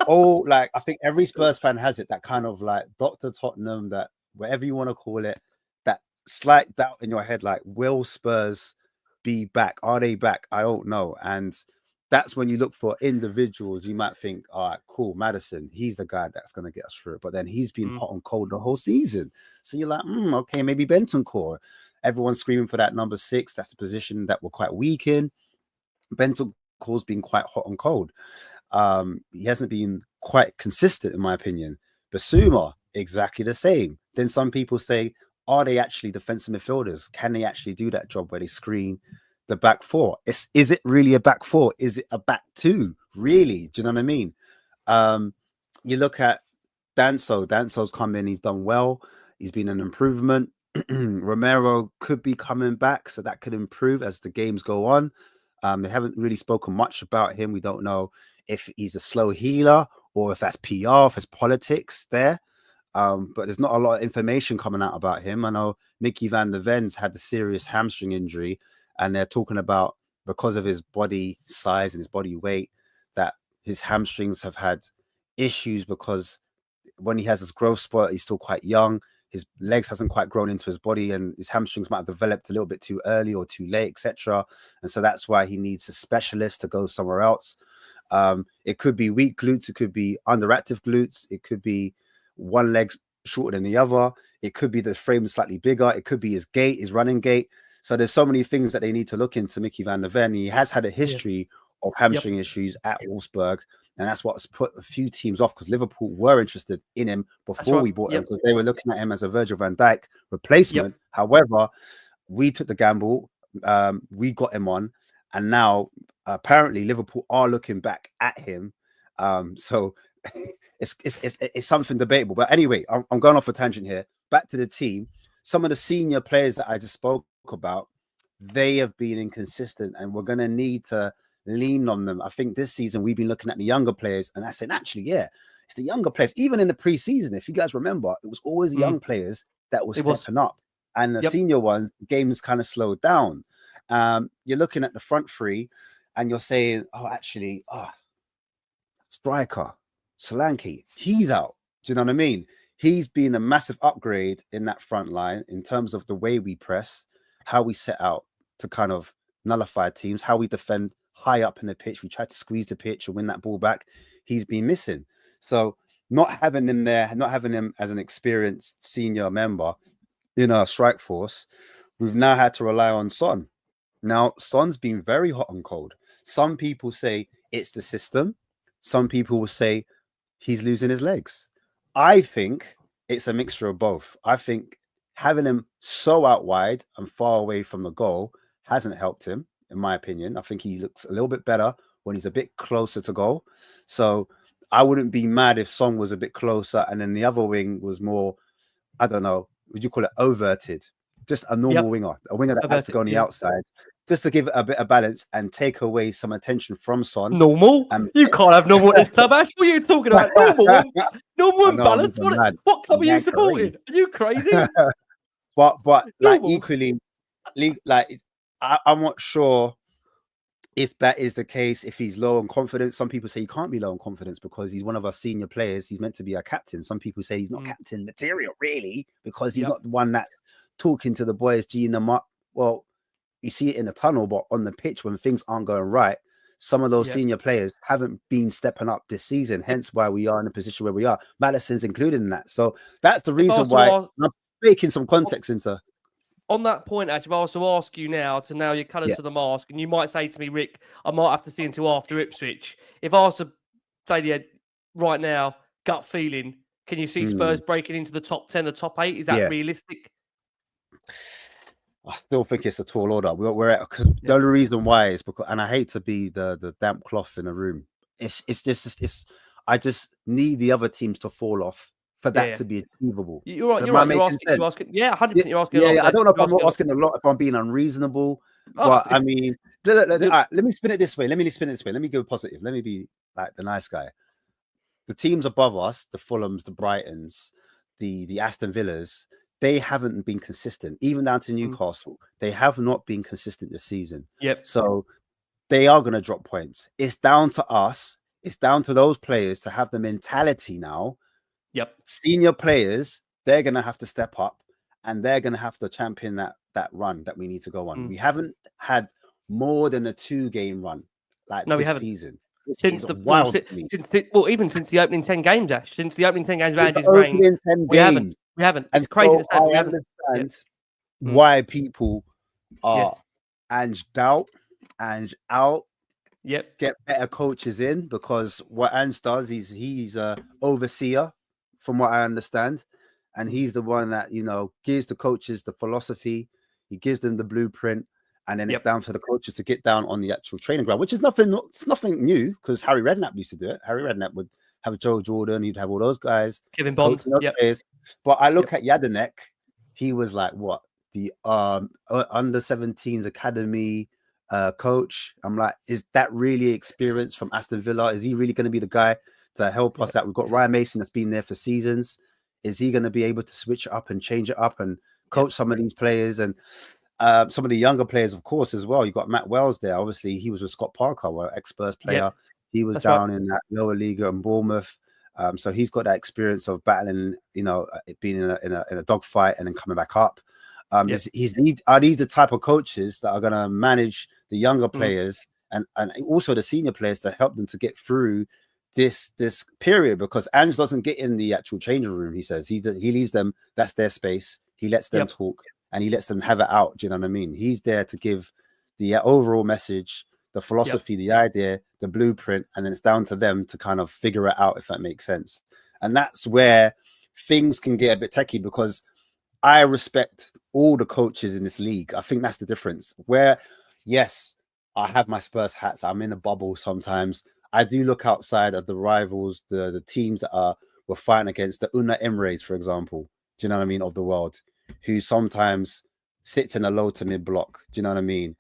old, like, I think every Spurs fan has it, that kind of like Dr. Tottenham, that whatever you want to call it, that slight doubt in your head, like, will Spurs be back? Are they back? I don't know. And that's when you look for individuals. You might think, all right, cool, Maddison, he's the guy that's going to get us through it. But then he's been hot and cold the whole season. So you're like, okay, maybe Bentancur. Everyone's screaming for that number 6. That's the position that we're quite weak in. Bentancur's been quite hot and cold. He hasn't been quite consistent, in my opinion. Basuma, exactly the same. Then some people say, are they actually defensive midfielders? Can they actually do that job where they screen the back 4? Is it really a back 4? Is it a back 2? Really? Do you know what I mean? You look at Danso. Danso's come in. He's done well. He's been an improvement. Romero could be coming back, so that could improve as the games go on. They haven't really spoken much about him. We don't know if he's a slow healer or if that's PR, if it's politics there. But there's not a lot of information coming out about him. I know Mickey van der Ven's had a serious hamstring injury, and they're talking about, because of his body size and his body weight, that his hamstrings have had issues because when he has his growth spurt, he's still quite young. His legs hasn't quite grown into his body, and his hamstrings might have developed a little bit too early or too late, etc. And so that's why he needs a specialist to go somewhere else. It could be weak glutes. It could be underactive glutes. It could be one leg shorter than the other. It could be the frame slightly bigger. It could be his gait, his running gait. So there's so many things that they need to look into Mickey van der Ven. He has had a history of hamstring issues at Wolfsburg, and that's what's put a few teams off, because Liverpool were interested in him before we bought him, because they were looking at him as a Virgil van Dijk replacement. However, we took the gamble. We got him on, and now apparently Liverpool are looking back at him. So it's something debatable. But anyway, I'm going off a tangent here. Back to the team. Some of the senior players that I just spoke about, they have been inconsistent, and we're going to need to lean on them. I think this season we've been looking at the younger players, and I said, actually, it's the younger players. Even in the preseason, if you guys remember, it was always the young players that were stepping up. and the Yep. senior ones, games kind of slowed down. You're looking at the front three, and you're saying, "Oh, actually, striker Solanke, he's out." Do you know what I mean? He's been a massive upgrade in that front line in terms of the way we press, how we set out to kind of nullify teams, how we defend high up in the pitch. We try to squeeze the pitch and win that ball back. He's been missing. So not having him there, not having him as an experienced senior member in our strike force, we've now had to rely on Son. Now, Son's been very hot and cold. Some people say it's the system. Some people will say he's losing his legs. I think it's a mixture of both. I think having him so out wide and far away from the goal hasn't helped him, in my opinion. I think he looks a little bit better when he's a bit closer to goal. So I wouldn't be mad if Son was a bit closer and then the other wing was more, I don't know, would you call it overted? Just a normal winger, a winger that has to go on the outside, just to give it a bit of balance and take away some attention from Son. Normal? You can't have normal at this club, Ash. What are you talking about? Normal and balance? What club are you supporting? Are you crazy? but like equally, like I'm not sure if that is the case, if he's low on confidence. Some people say he can't be low on confidence because he's one of our senior players. He's meant to be our captain. Some people say he's not captain material, really, because he's not the one that's talking to the boys, G'ing them up. Well, you see it in the tunnel, but on the pitch, when things aren't going right, some of those senior players haven't been stepping up this season, hence why we are in the position where we are. Madison's included in that. So that's the reason why I'm making some context into. On that point, actually, if I was to ask you now to nail your colours to the mask, and you might say to me, Rick, I might have to see until after Ipswich. If I was to say to you right now, gut feeling, can you see Spurs breaking into the top 10, the top 8? Is that realistic? I still think it's a tall order. We're at, the only reason why is because, and I hate to be the damp cloth in the room. I just need the other teams to fall off for that to be achievable. You're right. You're asking. Yeah, 100%. You're asking. I don't know if I'm asking a lot, if I'm being unreasonable, but I mean, let me spin it this way. Let me go positive. Let me be like the nice guy. The teams above us, the Fulhams, the Brightons, the Aston Villas, they haven't been consistent. Even down to Newcastle, they have not been consistent this season. So they are going to drop points. It's down to us. It's down to those players to have the mentality now. Senior players, they're going to have to step up and they're going to have to champion that run that we need to go on. We haven't had more than a 2-game run this season. Since even since the opening 10 games, Ash. Since the opening 10 games of Andy's reign, we haven't. It's crazy to say. I understand why people are Ange out, get better coaches in, because what Ange does, he's a overseer, from what I understand, and he's the one that gives the coaches the philosophy, he gives them the blueprint, and then it's down to the coaches to get down on the actual training ground, which is nothing new, because Harry Redknapp used to do it. Harry Redknapp would have Joe Jordan, he'd have all those guys, Kevin Bond, but I look at Jadanek, he was like the under 17s academy coach. I'm like, is that really experience from Aston Villa? Is he really going to be the guy to help us out? We've got Ryan Mason that's been there for seasons. Is he going to be able to switch it up and change it up and coach some of these players and some of the younger players, of course, as well? You've got Matt Wells there. Obviously, he was with Scott Parker, ex-Spurs player. He was down in that lower league in Bournemouth. So he's got that experience of battling, being in a dogfight and then coming back up. Are these the type of coaches that are going to manage the younger players and also the senior players to help them to get through this period? Because Ange doesn't get in the actual changing room. He says he leaves them. That's their space. He lets them talk and he lets them have it out. Do you know what I mean? He's there to give the overall message, the philosophy, the idea, the blueprint, and then it's down to them to kind of figure it out, if that makes sense. And that's where things can get a bit techie, because I respect all the coaches in this league. I think that's the difference. Where, yes, I have my Spurs hats. I'm in a bubble sometimes. I do look outside of the rivals, the teams that we're fighting against, the Una Emirates, for example. Do you know what I mean? Of the world, who sometimes sits in a low to mid block. Do you know what I mean?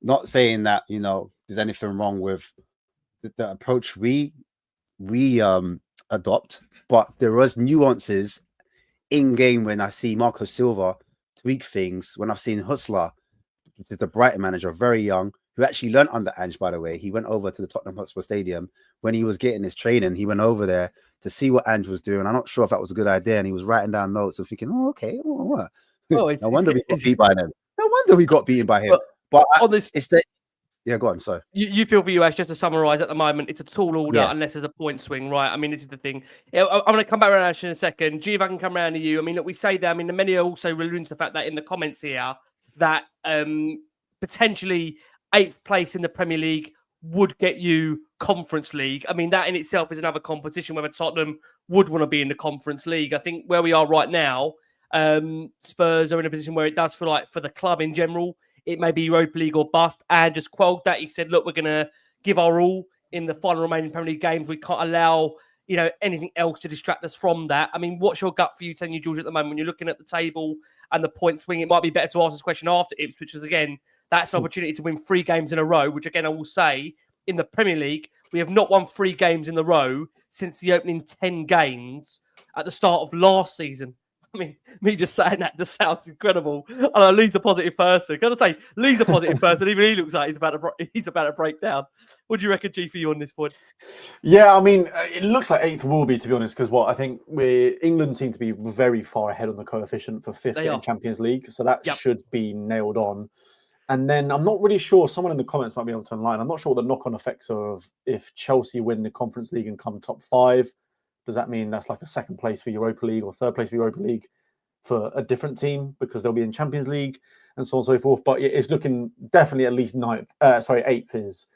Not saying that there's anything wrong with the approach we adopt, but there was nuances in game when I see Marco Silva tweak things when I've seen Hustler, the Brighton manager, very young, who actually learned under Ange, by the way. He went over to the Tottenham Hotspur Stadium when he was getting his training. He went over there to see what Ange was doing. I'm not sure if that was a good idea. And he was writing down notes and thinking, oh, okay. Oh, what? No wonder we got beat by them. No wonder we got beaten by him. But on this, it's the... Yeah, go on, sorry. You feel for US, just to summarise at the moment, it's a tall order unless there's a point swing, right? I mean, this is the thing. I'm going to come back around in a second. G, if I can come around to you. I mean, look, we say that. I mean, the many are also alluding to the fact that in the comments here that potentially 8th place in the Premier League would get you Conference League. I mean, that in itself is another competition whether Tottenham would want to be in the Conference League. I think where we are right now, Spurs are in a position where it does feel like for the club in general, it may be Europa League or bust. And just quelled that. He said, look, we're going to give our all in the final remaining Premier League games. We can't allow, anything else to distract us from that. I mean, what's your gut for you, telling you, George, at the moment when you're looking at the table and the point swing? It might be better to ask this question after Ipswich, which is, again, that's an opportunity to win 3 games in a row, which, again, I will say, in the Premier League, we have not won 3 games in a row since the opening 10 games at the start of last season. I mean, me just saying that just sounds incredible. I know Lee's a positive person. Can I say Lee's a positive person? Even he looks like he's about to break down. What do you reckon, G, for you on this point? Yeah, I mean, it looks like 8th will be, to be honest, because I think England seem to be very far ahead on the coefficient for 5th in Champions League, so that should be nailed on. And then I'm not really sure. Someone in the comments might be able to online. I'm not sure what the knock-on effects are of if Chelsea win the Conference League and come top 5. Does that mean that's like a 2nd place for Europa League or 3rd place for Europa League for a different team because they'll be in Champions League and so on and so forth? But it's looking definitely at least 8th is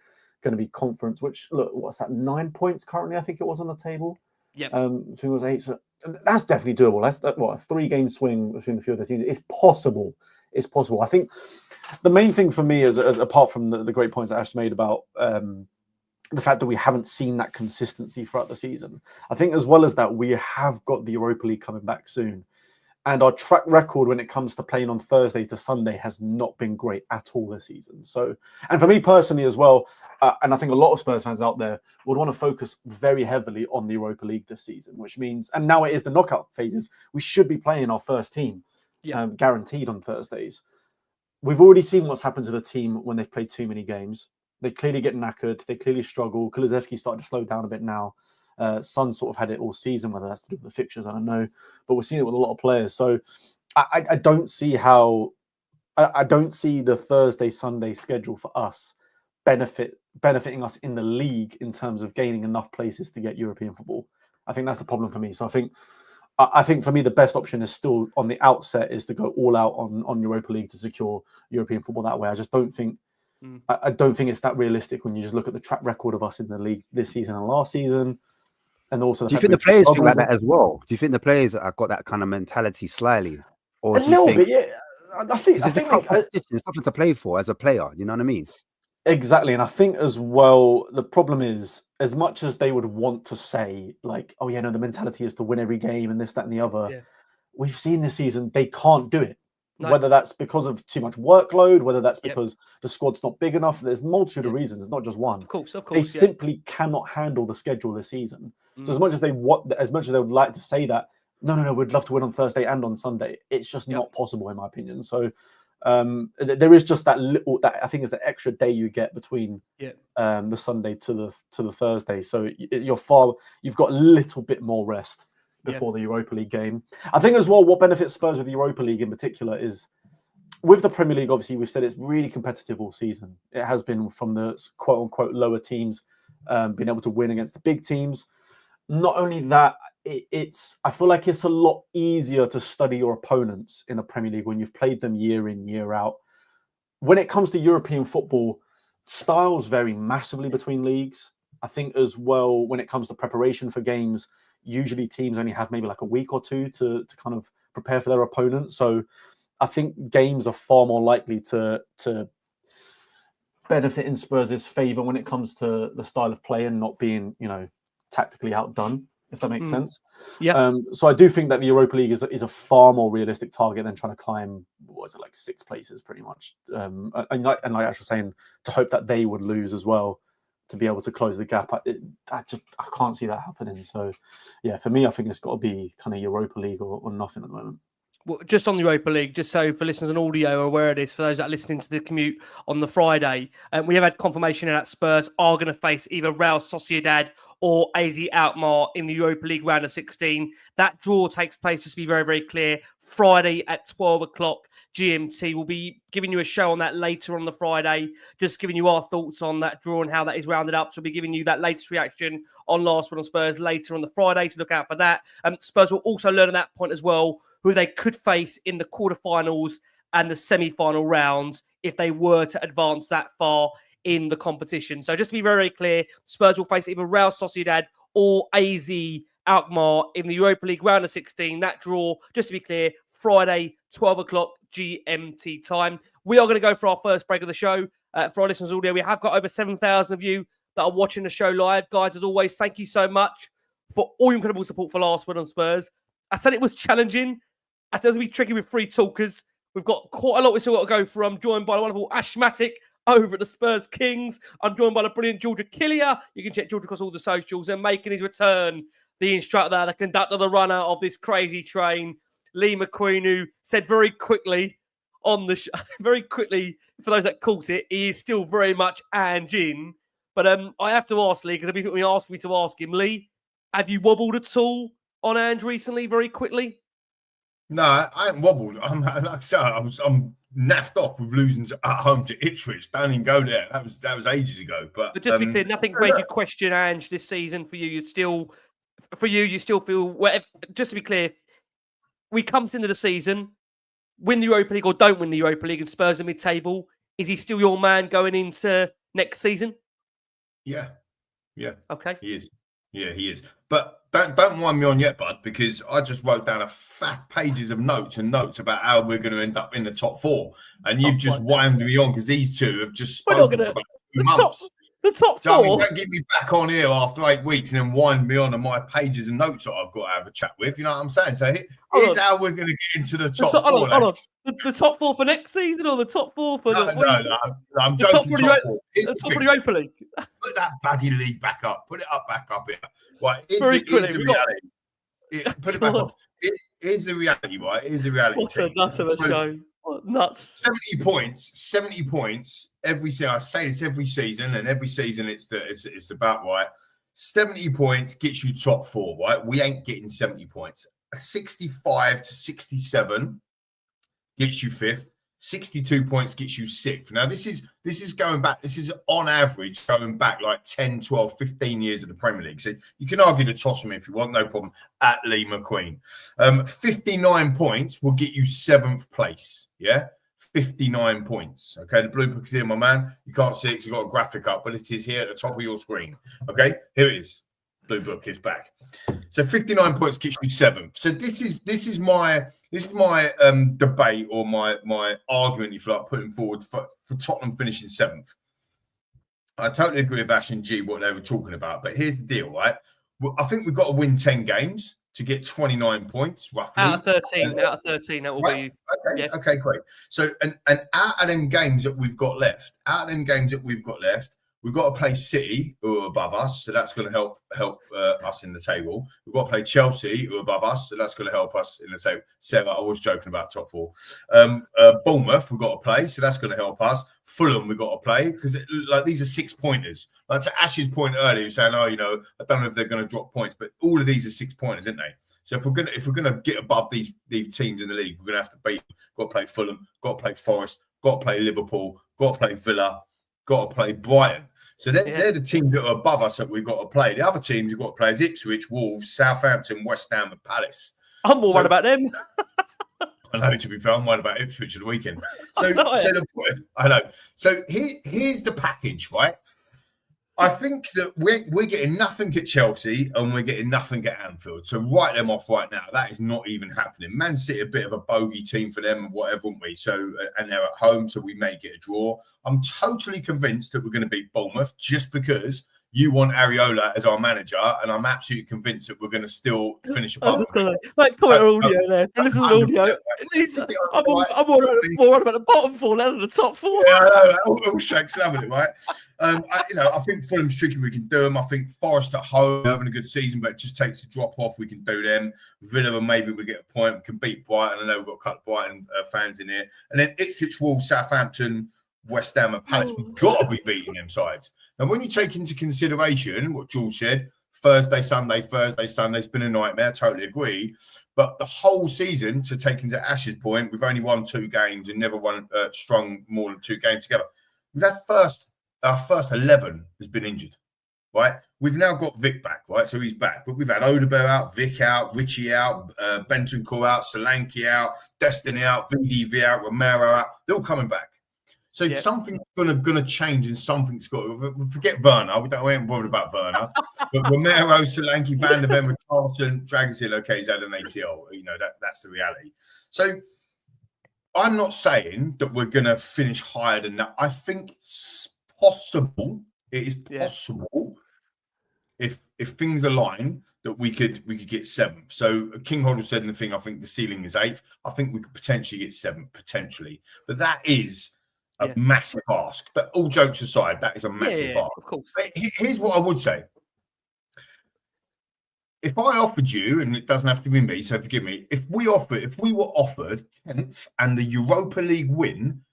going to be Conference, which, look, what's that, 9 points currently, I think it was on the table? Yeah. So it was 8. So that's definitely doable. That's a 3-game swing between a few of the teams. It's possible. It's possible. I think the main thing for me is apart from the great points that Ash made about the fact that we haven't seen that consistency throughout the season. I think as well as that, we have got the Europa League coming back soon. And our track record when it comes to playing on Thursday to Sunday has not been great at all this season. So, and for me personally as well, and I think a lot of Spurs fans out there would want to focus very heavily on the Europa League this season, which means, and now it is the knockout phases, we should be playing our first team, guaranteed on Thursdays. We've already seen what's happened to the team when they've played too many games. They clearly get knackered. They clearly struggle. Kulusevski started to slow down a bit now. Son sort of had it all season, whether that's to do with the fixtures, I don't know. But we're seeing it with a lot of players. So I don't see how... I don't see the Thursday-Sunday schedule for us benefiting us in the league in terms of gaining enough places to get European football. I think that's the problem for me. So I think for me, the best option is still on the outset is to go all out on Europa League to secure European football that way. I just don't think... I don't think it's that realistic when you just look at the track record of us in the league this season and last season. And also, do you think the players feel like that as well? Do you think the players have got that kind of mentality slightly? Or a little bit, yeah. I think it's something to play for as a player. You know what I mean? Exactly. And I think as well, the problem is, as much as they would want to say, like, oh, yeah, no, the mentality is to win every game and this, that, and the other, we've seen this season they can't do it. No. Whether that's because of too much workload, whether that's because the squad's not big enough. There's a multitude of reasons. It's not just one. Of course. They simply cannot handle the schedule this season. So as much as they would like to say that, no, we'd love to win on Thursday and on Sunday. It's just not possible, in my opinion. So there is just that I think is the extra day you get between the Sunday to the Thursday. So you've got a little bit more rest before the Europa League game. I think as well, what benefits Spurs with the Europa League in particular is with the Premier League, obviously, we've said it's really competitive all season. It has been from the quote-unquote lower teams, being able to win against the big teams. Not only that, I feel like it's a lot easier to study your opponents in the Premier League when you've played them year in, year out. When it comes to European football, styles vary massively between leagues. I think as well, when it comes to preparation for games, usually teams only have maybe like a week or two to kind of prepare for their opponent. So I think games are far more likely to benefit in Spurs' favour when it comes to the style of play and not being, tactically outdone, if that makes sense. Yeah. So I do think that the Europa League is a far more realistic target than trying to climb, what is it, like 6 places pretty much. And like Ash was saying, to hope that they would lose as well to be able to close the gap. I can't see that happening. So, yeah, for me, I think it's got to be kind of Europa League or nothing at the moment. Well, just on the Europa League, just so for listeners on audio are aware of this, for those that are listening to the commute on the Friday, we have had confirmation that Spurs are going to face either Real Sociedad or AZ Alkmaar in the Europa League round of 16. That draw takes place, just to be very, very clear, Friday at 12 o'clock GMT. We'll be giving you a show on that later on the Friday, just giving you our thoughts on that draw and how that is rounded up. So we'll be giving you that latest reaction on Last Word on Spurs later on the Friday, so look out for that. Spurs will also learn at that point as well who they could face in the quarterfinals and the semi-final rounds if they were to advance that far in the competition. So just to be very, very clear, Spurs will face either Real Sociedad or AZ Alkmaar in the Europa League round of 16. That draw, just to be clear, Friday, 12 o'clock GMT time. We are going to go for our first break of the show. For our listeners audio, we have got over 7,000 of you that are watching the show live. Guys, as always, thank you so much for all your incredible support for Last Word on Spurs. I said it was challenging. I said it was going to be tricky with 3 talkers. We've got quite a lot we still got to go through. I'm joined by the wonderful Ashmatic over at the Spurs Kings. I'm joined by the brilliant George Achillea. You can check George across all the socials. And making his return, the instructor, the conductor, the runner of this crazy train, Lee McQueen, who said very quickly on the show, very quickly, for those that caught it, he is still very much Anjin. But I have to ask Lee, because people have been asking me to ask him, Lee, have you wobbled at all on Ange recently, very quickly? No, I haven't wobbled. I'm naffed off with losing at home to Ipswich. Don't even go there. That was ages ago. But just to be clear, nothing made you question Ange this season. For you, you still feel whatever. Just to be clear, we come into the season, win the Europa League or don't win the Europa League, and Spurs are mid-table. Is he still your man going into next season? Yeah. Okay. He is. Yeah, he is. But don't wind me on yet, bud, because I just wrote down a fat pages of notes about how we're going to end up in the top 4, and you've just wound me on because these two have just spoken for about 2 months. The top 4. So, I mean, don't get me back on here after 8 weeks and then wind me on my pages and notes that I've got to have a chat with. You know what I'm saying? So here's how we're going to get into the top 4. Hold on. The top 4 for next season or the top 4 for no, I'm joking. The top 4 Europa League. Put that bloody league back up. Put it back up here. Right, here's the reality. Put it back up. Here's the reality, right? Here's the reality. What's a nuts of a show? What nuts? 70 points every season. I say this every season, and every season it's about right. 70 points gets you top 4, right? We ain't getting 70 points. 65 to 67 gets you 5th. 62 points gets you 6th. Now, this is going back. This is on average going back like 10, 12, 15 years of the Premier League. So you can argue the toss from me if you want, no problem, at Lee McQueen. 59 points will get you 7th place. Yeah? 59 points. Okay, the blue book is here, my man. You can't see it because you've got a graphic up, but it is here at the top of your screen. Okay, here it is. Blue book is back. So 59 points gets you 7th. So this is my debate or my argument, if you like, putting forward for Tottenham finishing 7th. I totally agree with Ash and G what they were talking about, but here's the deal, right? I think we've got to win 10 games to get 29 points, roughly. Out of 13, that will be. Okay, great. So, and out of them games that we've got left, we've got to play City, who are above us, so that's going to help us in the table. We've got to play Chelsea, who are above us, so that's going to help us in the table. Sarah, I was joking about top 4. Bournemouth, we've got to play, so that's going to help us. Fulham, we've got to play, because like these are 6-pointers. Like to Ash's point earlier, he was saying, I don't know if they're going to drop points, but all of these are 6-pointers, aren't they? So if we're gonna get above these teams in the league, we're going to have to beat them. Got to play Fulham, got to play Forest, got to play Liverpool, got to play Villa, got to play Brighton. So they're the teams that are above us that we've got to play. The other teams you've got to play is Ipswich, Wolves, Southampton, West Ham and Palace. I'm more worried about them. I know, to be fair, I'm worried about Ipswich at the weekend. So I know. So here's the package, right? I think that we're getting nothing at Chelsea and we're getting nothing at Anfield. So write them off right now. That is not even happening. Man City, a bit of a bogey team for them and whatever, aren't we? So, and they're at home, so we may get a draw. I'm totally convinced that we're going to beat Bournemouth just because you want Areola as our manager, and I'm absolutely convinced that we're going to still finish above. Like comment audio there. Listen to audio. I'm more about the bottom 4 than the top 4. Yeah, I know. All shakes, haven't it, right? I think Fulham's tricky. We can do them. I think Forest at home having a good season, but it just takes a drop off. We can do them. Villa, maybe we get a point. We can beat Brighton. I know we've got a couple of Brighton fans in here, and then Ipswich, Wolves, Southampton, West Ham, and Palace. We've got to be beating them sides. Now, when you take into consideration what Jules said, Thursday, Sunday's been a nightmare. I totally agree. But the whole season, to take into Ash's point, we've only won 2 games and never strung more than 2 games together. We've had our first 11 has been injured, right? We've now got Vic back, right? So he's back. But we've had Odebear out, Vic out, Richie out, Bentancur out, Solanke out, Destiny out, VDV out, Romero out. They're all coming back. So something's gonna change and something's got to forget Werner. We ain't bothered about Werner. But Romero, Solanke, Van der Ven, Charlton, Dragonsil, okay, he's had an ACL. That's the reality. So I'm not saying that we're gonna finish higher than that. I think it's possible. It is possible if things align that we could get 7th. So King Hoddle said in the thing, I think the ceiling is 8th. I think we could potentially get 7th, potentially. But that is a massive ask. But all jokes aside, that is a massive ask. Of course. Here's what I would say. If I offered you, and it doesn't have to be me, so forgive me, if we were offered 10th and the Europa League win,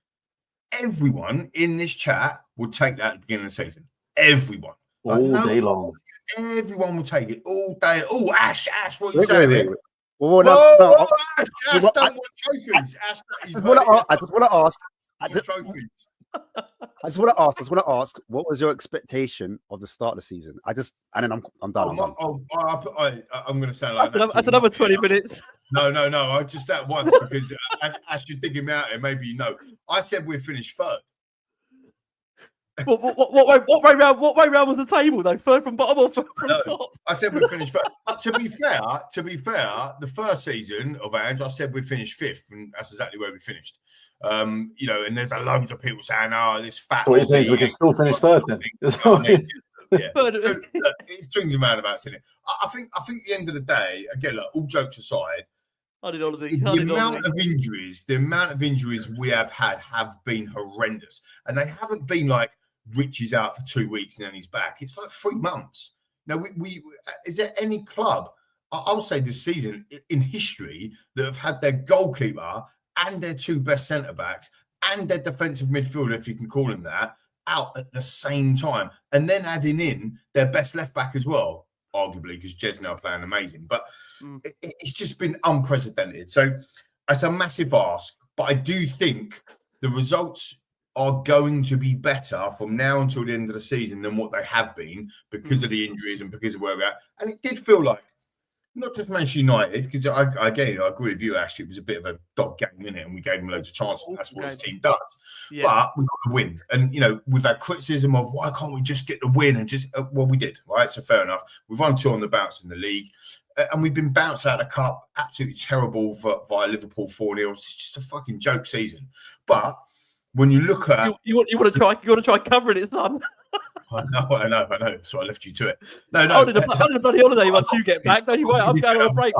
everyone in this chat would take that at the beginning of the season. Everyone. All day long. Everyone will take it all day. Oh, Ash, what are you saying? Ash, don't want trophies. Ash, I just want to ask. I just want to ask, what was your expectation of the start of the season? And then I'm done. I'm going to sound like that's another 20 minutes. No. I just that once because Ash, you're digging me out here. Maybe you know. I said we're finished 3rd. What way round was the table though? 3rd from bottom or from top? I said we finished 3rd. But to be fair, the first season of Ange, I said we finished 5th, and that's exactly where we finished. And there's a loads of people saying, "Oh, this fat." What you're saying is we can still finish 3rd then. It's swings and roundabouts in it. I think at the end of the day, again, all jokes aside, the amount of injuries we have had have been horrendous, and they haven't been like Richie's out for 2 weeks and then he's back. It's like 3 months. Now, is there any club I would say this season in history that have had their goalkeeper and their 2 best centre backs and their defensive midfielder, if you can call him that, out at the same time, and then adding in their best left back as well, arguably because Jez now playing amazing. But it's just been unprecedented. So it's a massive ask, but I do think the results are going to be better from now until the end of the season than what they have been because of the injuries and because of where we're at. And it did feel like, not just Manchester United, because I agree with you, Ash. It was a bit of a dog game in it, and we gave them loads of chances. That's what this team does. Yeah. But we got the win, and we've had criticism of why can't we just get the win and just well, we did, right? So fair enough. We've won 2 on the bounce in the league, and we've been bounced out of the cup. Absolutely terrible via Liverpool 4-0. It's just a fucking joke season. But when you look at you want to try covering it, son. I know. So I left you to it. No. I'm on a bloody holiday once you get back. Don't you worry. I'm going on a break.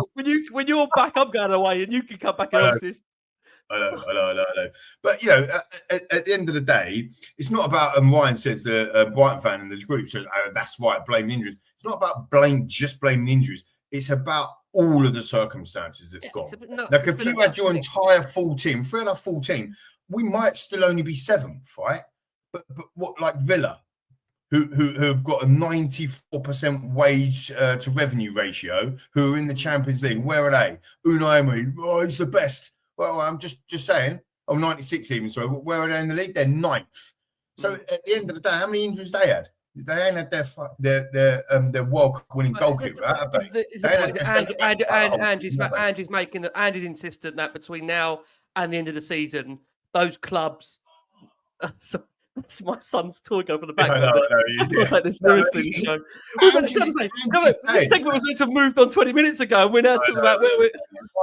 When you're back, I'm going away, and you can come back and help. I know. But at the end of the day, it's not about. And Ryan says the Brighton fan in the group says that's right. Blame the injuries. It's not about blaming the injuries. It's about all of the circumstances that's gone. Like if you had your entire full team, 3 out of 14, we might still only be 7th, right? But what like Villa? Who have got a 94% wage to revenue ratio, who are in the Champions League. Where are they? Unai Emery, he's the best. Well, I'm just saying. 96 even. So where are they in the league? They're 9th. So at the end of the day, how many injuries they had? They ain't had their World Cup winning goalkeeper, have they? Andy's insistent that between now and the end of the season, those clubs. That's my son's toy going for the back. This segment was meant to have moved on 20 minutes ago, and we're now talking about where we're.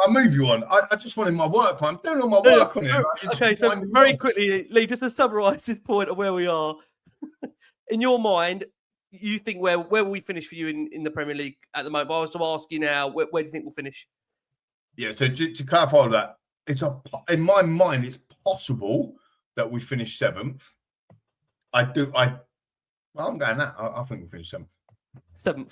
I'll move you on. I just wanted my work, man. I'm doing all my work on it. Okay, so very quickly, Lee, just to summarise this point of where we are. In your mind, you think where will we finish for you in the Premier League at the moment? If I was to ask you now, where do you think we'll finish? Yeah, so to clarify all that, in my mind, it's possible that we finish 7th. I Well, I'm going that. I think we finish 7th. 7th.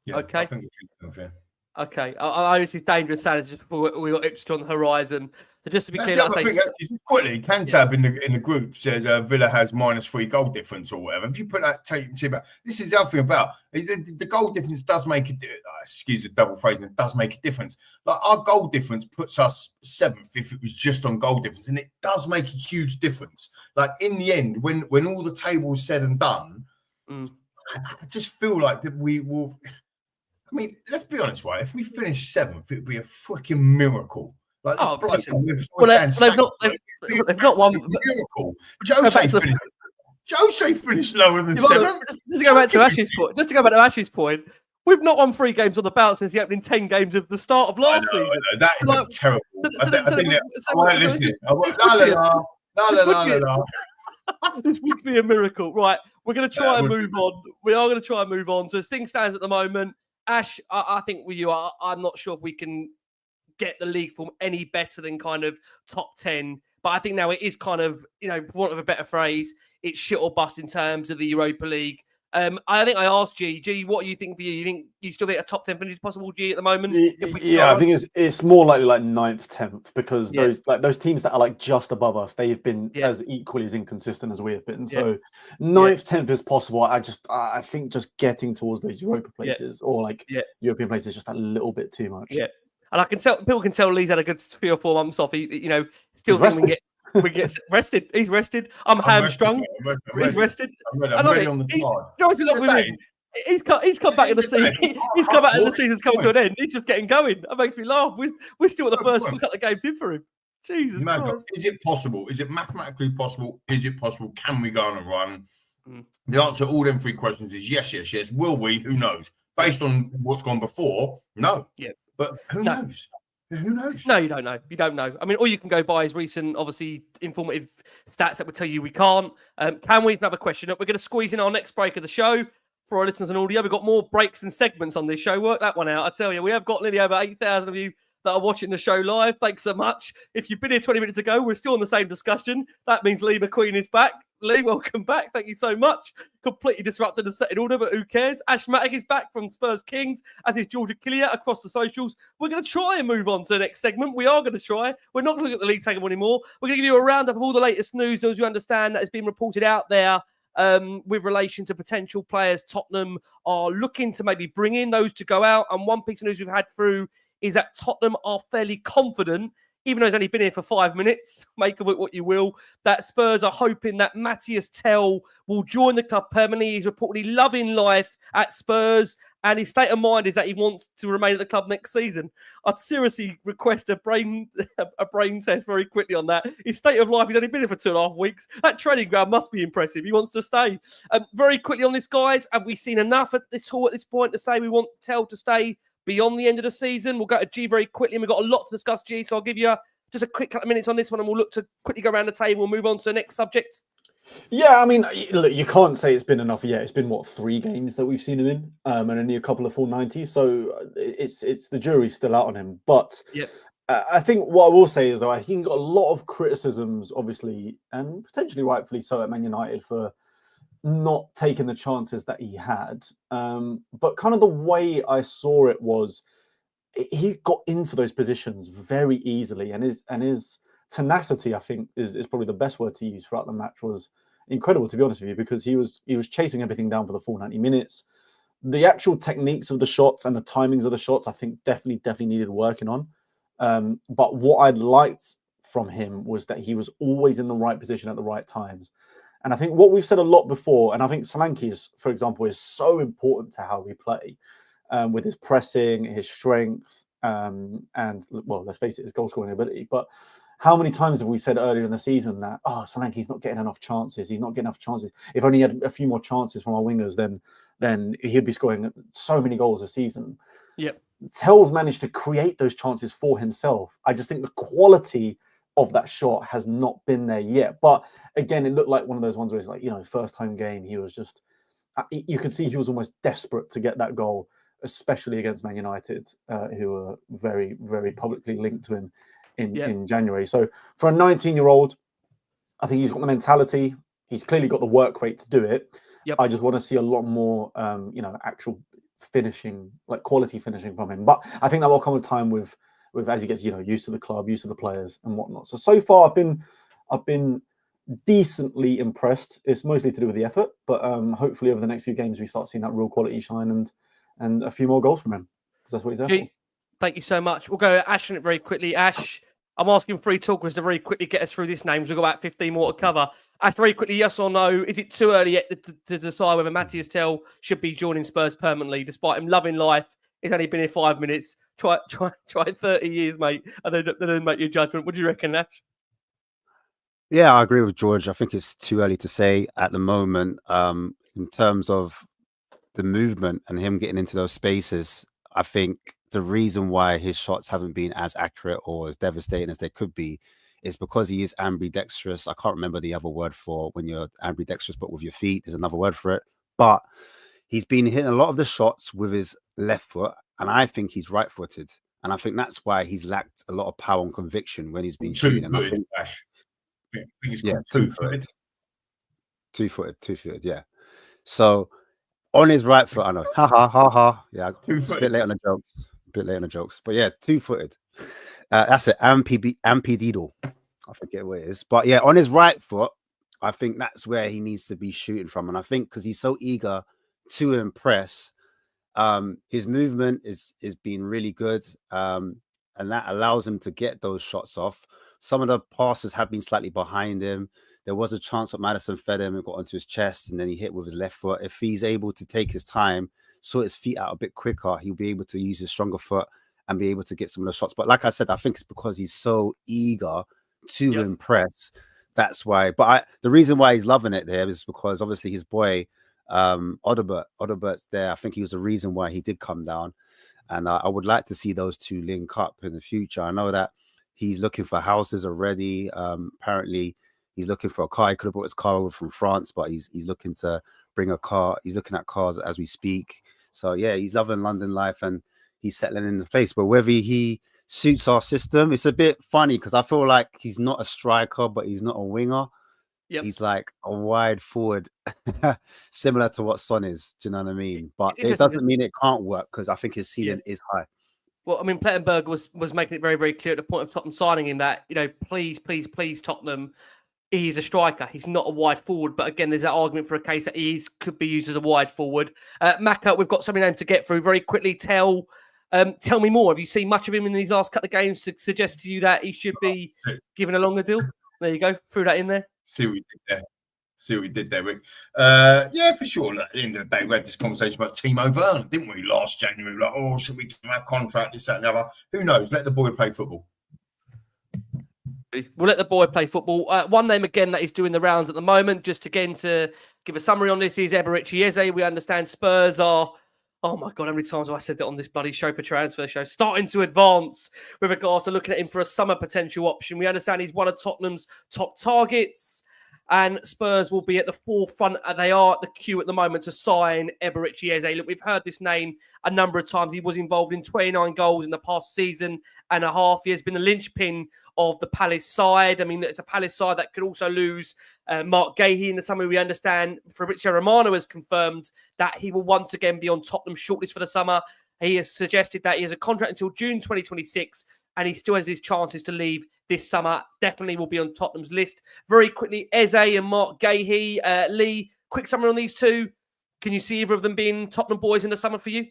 Yeah, Okay. I think we finish 7th, yeah. Okay. I honestly think dangerous sounds just before we got Ipswich on the horizon. So just to be clear, That's the other thing, actually, just quickly, Cantab in the group says Villa has -3 goal difference or whatever. If you put that team about, this is the other thing about the goal difference does make a excuse the double phrasing, it does make a difference. Like our goal difference puts us 7th if it was just on goal difference, and it does make a huge difference. Like in the end, when all the table is said and done, I just feel like that we will. I mean, let's be honest, right? If we finish 7th, it'd be a freaking miracle. Like this bloke, they've not won. Miracle. Jose finished lower than 7th. Just to go back to Ash's point, we've not won 3 games on the bounce since the opening 10 games of the start of last season. I know. That is like, terrible. I think I won't listen. No. This would be a miracle. Right, we're going to try and move on. We are going to try and move on. So as things stands at the moment, Ash, I think with you, I'm not sure if we can get the league form any better than kind of top 10. But I think now it is kind of, for want of a better phrase, it's shit or bust in terms of the Europa League. I think I asked G, what do you think for you? You think you still think a top 10 finish is possible, G, at the moment? I think it's more likely like 9th, 10th, because those teams that are like just above us, they've been as equally as inconsistent as we have been. So 9th, 10th is possible. I think just getting towards those Europa places or like European places is just a little bit too much. Yeah. And I can tell people can tell Lee's had a good 3 or 4 months off. He still think we get rested. He's rested. I'm hamstrung. He's rested. I'm ready on the card. He's come back in the season. He's come back and the season's coming to an end. He's just getting going. That makes me laugh. We're still at the first couple of games in for him. Jesus. Is it possible? Is it mathematically possible? Is it possible? Can we go on a run? The answer to all them 3 questions is yes. Will we? Who knows? Based on what's gone before, no. Yeah. But who knows? Who knows? No, you don't know. You don't know. I mean, all you can go by is recent, obviously, informative stats that would tell you we can't. Can we? Another question. We're going to squeeze in our next break of the show for our listeners and audio. We've got more breaks and segments on this show. Work that one out. I tell you, we have got nearly over 8,000 of you that are watching the show live. Thanks so much. If you've been here 20 minutes ago, we're still on the same discussion. That means Lee McQueen is back. Lee, welcome back. Thank you so much. Completely disrupted the set in order, but who cares? Ash Matic is back from Spurs Kings, as is George Achillea across the socials. We're going to try and move on to the next segment. We are going to try. We're not going to look at the league table anymore. We're going to give you a roundup of all the latest news, as you understand, that has been reported out there with relation to potential players. Tottenham are looking to maybe bring in those to go out. And one piece of news we've had through is that Tottenham are fairly confident, even though he's only been here for 5 minutes, make of it what you will, that Spurs are hoping that Matthias Tell will join the club permanently. He's reportedly loving life at Spurs, and his state of mind is that he wants to remain at the club next season. I'd seriously request a brain test very quickly on that. His state of life, he's only been here for 2.5 weeks. That training ground must be impressive. He wants to stay. Very quickly on this, guys, have we seen enough at this point to say we want Tell to stay beyond the end of the season? We'll go to G very quickly, and we've got a lot to discuss, G, so I'll give you just a quick couple of minutes on this one, and we'll look to quickly go around the table and move on to the next subject. Yeah, I mean, look, you can't say it's been enough yet. It's been, 3 games that we've seen him in, and only a couple of full 90s, so it's the jury's still out on him. But I think what I will say is, though, I think he got a lot of criticisms, obviously, and potentially rightfully so, at Man United for not taking the chances that he had. But kind of the way I saw it was he got into those positions very easily, and his tenacity, I think, is probably the best word to use throughout the match, was incredible, to be honest with you, because he was chasing everything down for the full 90 minutes. The actual techniques of the shots and the timings of the shots, I think definitely needed working on. But what I'd liked from him was that he was always in the right position at the right times. And I think what we've said a lot before, and I think Solanke, for example, is so important to how we play, with his pressing, his strength, and, well, let's face it, his goal-scoring ability. But how many times have we said earlier in the season that, Solanke's not getting enough chances. He's not getting enough chances. If only he had a few more chances from our wingers, then he'd be scoring so many goals a season. Yep. Tell's managed to create those chances for himself. I just think the quality of that shot has not been there yet. But again, it looked like one of those ones where it's like, first home game, he was just, you could see he was almost desperate to get that goal, especially against Man United, who were very, very publicly linked to him in January. So for a 19-year-old, I think he's got the mentality. He's clearly got the work rate to do it. Yep. I just want to see a lot more, actual finishing, like quality finishing from him. But I think that will come with time with as he gets, used to the club, used to the players and whatnot. So far I've been decently impressed. It's mostly to do with the effort, but hopefully over the next few games we start seeing that real quality shine and a few more goals from him, because that's what he's there for. Thank you so much. We'll go Ash on it very quickly. Ash, I'm asking three talkers to very quickly get us through this name. We've got about 15 more to cover. Ash, very quickly, yes or no? Is it too early yet to decide whether Matthias Tell should be joining Spurs permanently, despite him loving life? He's only been here 5 minutes. Try 30 years, mate, and then make your judgment. What do you reckon, Ash? Yeah, I agree with George. I think it's too early to say at the moment. In terms of the movement and him getting into those spaces, I think the reason why his shots haven't been as accurate or as devastating as they could be is because he is ambidextrous. I can't remember the other word for when you're ambidextrous, but with your feet, there's another word for it. But he's been hitting a lot of the shots with his left foot, and I think he's right-footed. And I think that's why he's lacked a lot of power and conviction when he's been shooting. And I think, two-footed. Two-footed, yeah. So on his right foot, I know, ha. Yeah, it's a bit late on the jokes. But yeah, two-footed. That's it, Ampedido. I forget what it is. But yeah, on his right foot, I think that's where he needs to be shooting from. And I think because he's so eager to impress, his movement is being really good. And that allows him to get those shots off. Some of the passes have been slightly behind him. There was a chance that Maddison fed him and got onto his chest, and then he hit with his left foot. If he's able to take his time, sort his feet out a bit quicker, he'll be able to use his stronger foot and be able to get some of the shots. But like I said, I think it's because he's so eager to impress. That's why. The reason why he's loving it there is because obviously his boy, Oderbert's there. I think he was the reason why he did come down. And I would like to see those two link up in the future. I know that he's looking for houses already. Apparently, he's looking for a car. He could have brought his car over from France, but he's looking to bring a car. He's looking at cars as we speak. So, yeah, he's loving London life and he's settling in the place. But whether he suits our system, it's a bit funny because I feel like he's not a striker, but he's not a winger. Yep. He's like a wide forward, similar to what Son is. Do you know what I mean? But it doesn't mean it can't work because I think his ceiling is high. Well, I mean, Plettenberg was making it very, very clear at the point of Tottenham signing him that, please, Tottenham, he's a striker. He's not a wide forward. But again, there's that argument for a case that he could be used as a wide forward. Macca, we've got so many names to get through very quickly. Tell me more. Have you seen much of him in these last couple of games to suggest to you that he should be given a longer deal? There you go. Threw that in there. See what we did there, Rick. Yeah, for sure. At the end of the day, we had this conversation about Timo Werner, didn't we, last January? Like, oh, should we give him our contract, this, that, and the other? Who knows? Let the boy play football. We'll let the boy play football. One name, again, that is doing the rounds at the moment, just again to give a summary on this, is EZE. We understand Spurs are, oh my God, how many times have I said that on this bloody show for Transfer Show? Starting to advance with regards to looking at him for a summer potential option. We understand he's one of Tottenham's top targets, and Spurs will be at the forefront. They are at the queue at the moment to sign EZE. Look, we've heard this name a number of times. He was involved in 29 goals in the past season and a half. He has been the linchpin of the Palace side. I mean, it's a Palace side that could also lose Mark GUEHI in the summer. We understand Fabrizio Romano has confirmed that he will once again be on Tottenham's shortlist for the summer. He has suggested that he has a contract until June 2026 and he still has his chances to leave this summer. Definitely will be on Tottenham's list. Very quickly, EZE and Mark GUEHI. Lee, quick summary on these two. Can you see either of them being Tottenham boys in the summer for you?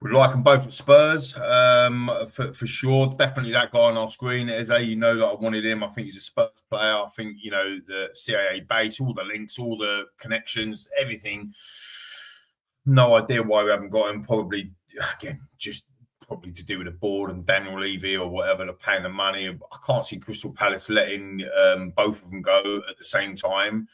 We like them both at Spurs, for sure. Definitely that guy on our screen, EZE, that I wanted him. I think he's a Spurs player. I think, the CIA base, all the links, all the connections, everything. No idea why we haven't got him. Probably, again, just probably to do with the board and Daniel Levy or whatever, they're paying the money. I can't see Crystal Palace letting both of them go at the same time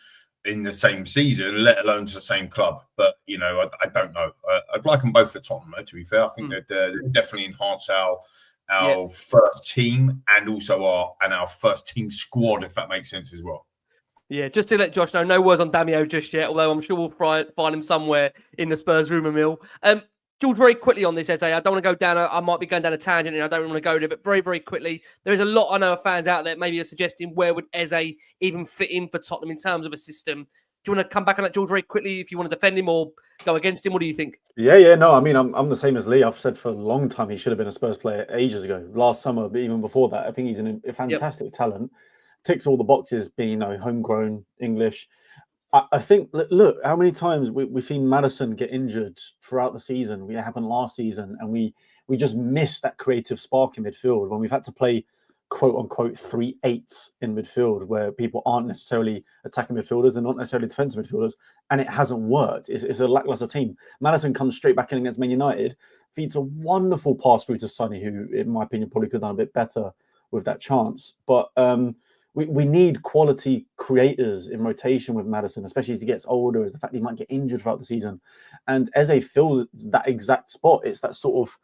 in the same season, let alone to the same club. But, I don't know. I'd like them both for Tottenham, to be fair. I think they'd definitely enhance our first team and also our first team squad, if that makes sense as well. Yeah, just to let Josh know, no words on Damio just yet, although I'm sure we'll find him somewhere in the Spurs rumour mill. George, very quickly on this, EZE. I don't want to go down. I might be going down a tangent, and I don't want to go there. But very, very quickly, there is a lot I know of fans out there maybe are suggesting where would EZE even fit in for Tottenham in terms of a system. you want to come back on that, George, very quickly? If you want to defend him or go against him, what do you think? Yeah. No, I mean, I'm the same as Lee. I've said for a long time he should have been a Spurs player ages ago, last summer, but even before that. I think he's a fantastic talent. Ticks all the boxes, being homegrown English. I think, look, how many times we've seen Maddison get injured throughout the season. It happened last season, and we just missed that creative spark in midfield when we've had to play quote unquote 3/8s in midfield, where people aren't necessarily attacking midfielders, they're not necessarily defensive midfielders, and it hasn't worked. It's a lackluster team. Maddison comes straight back in against Man United, feeds a wonderful pass through to Sonny, who, in my opinion, probably could have done a bit better with that chance. But we need quality creators in rotation with Maddison, especially as he gets older, as the fact that he might get injured throughout the season. And Eze fills that exact spot. It's that sort of,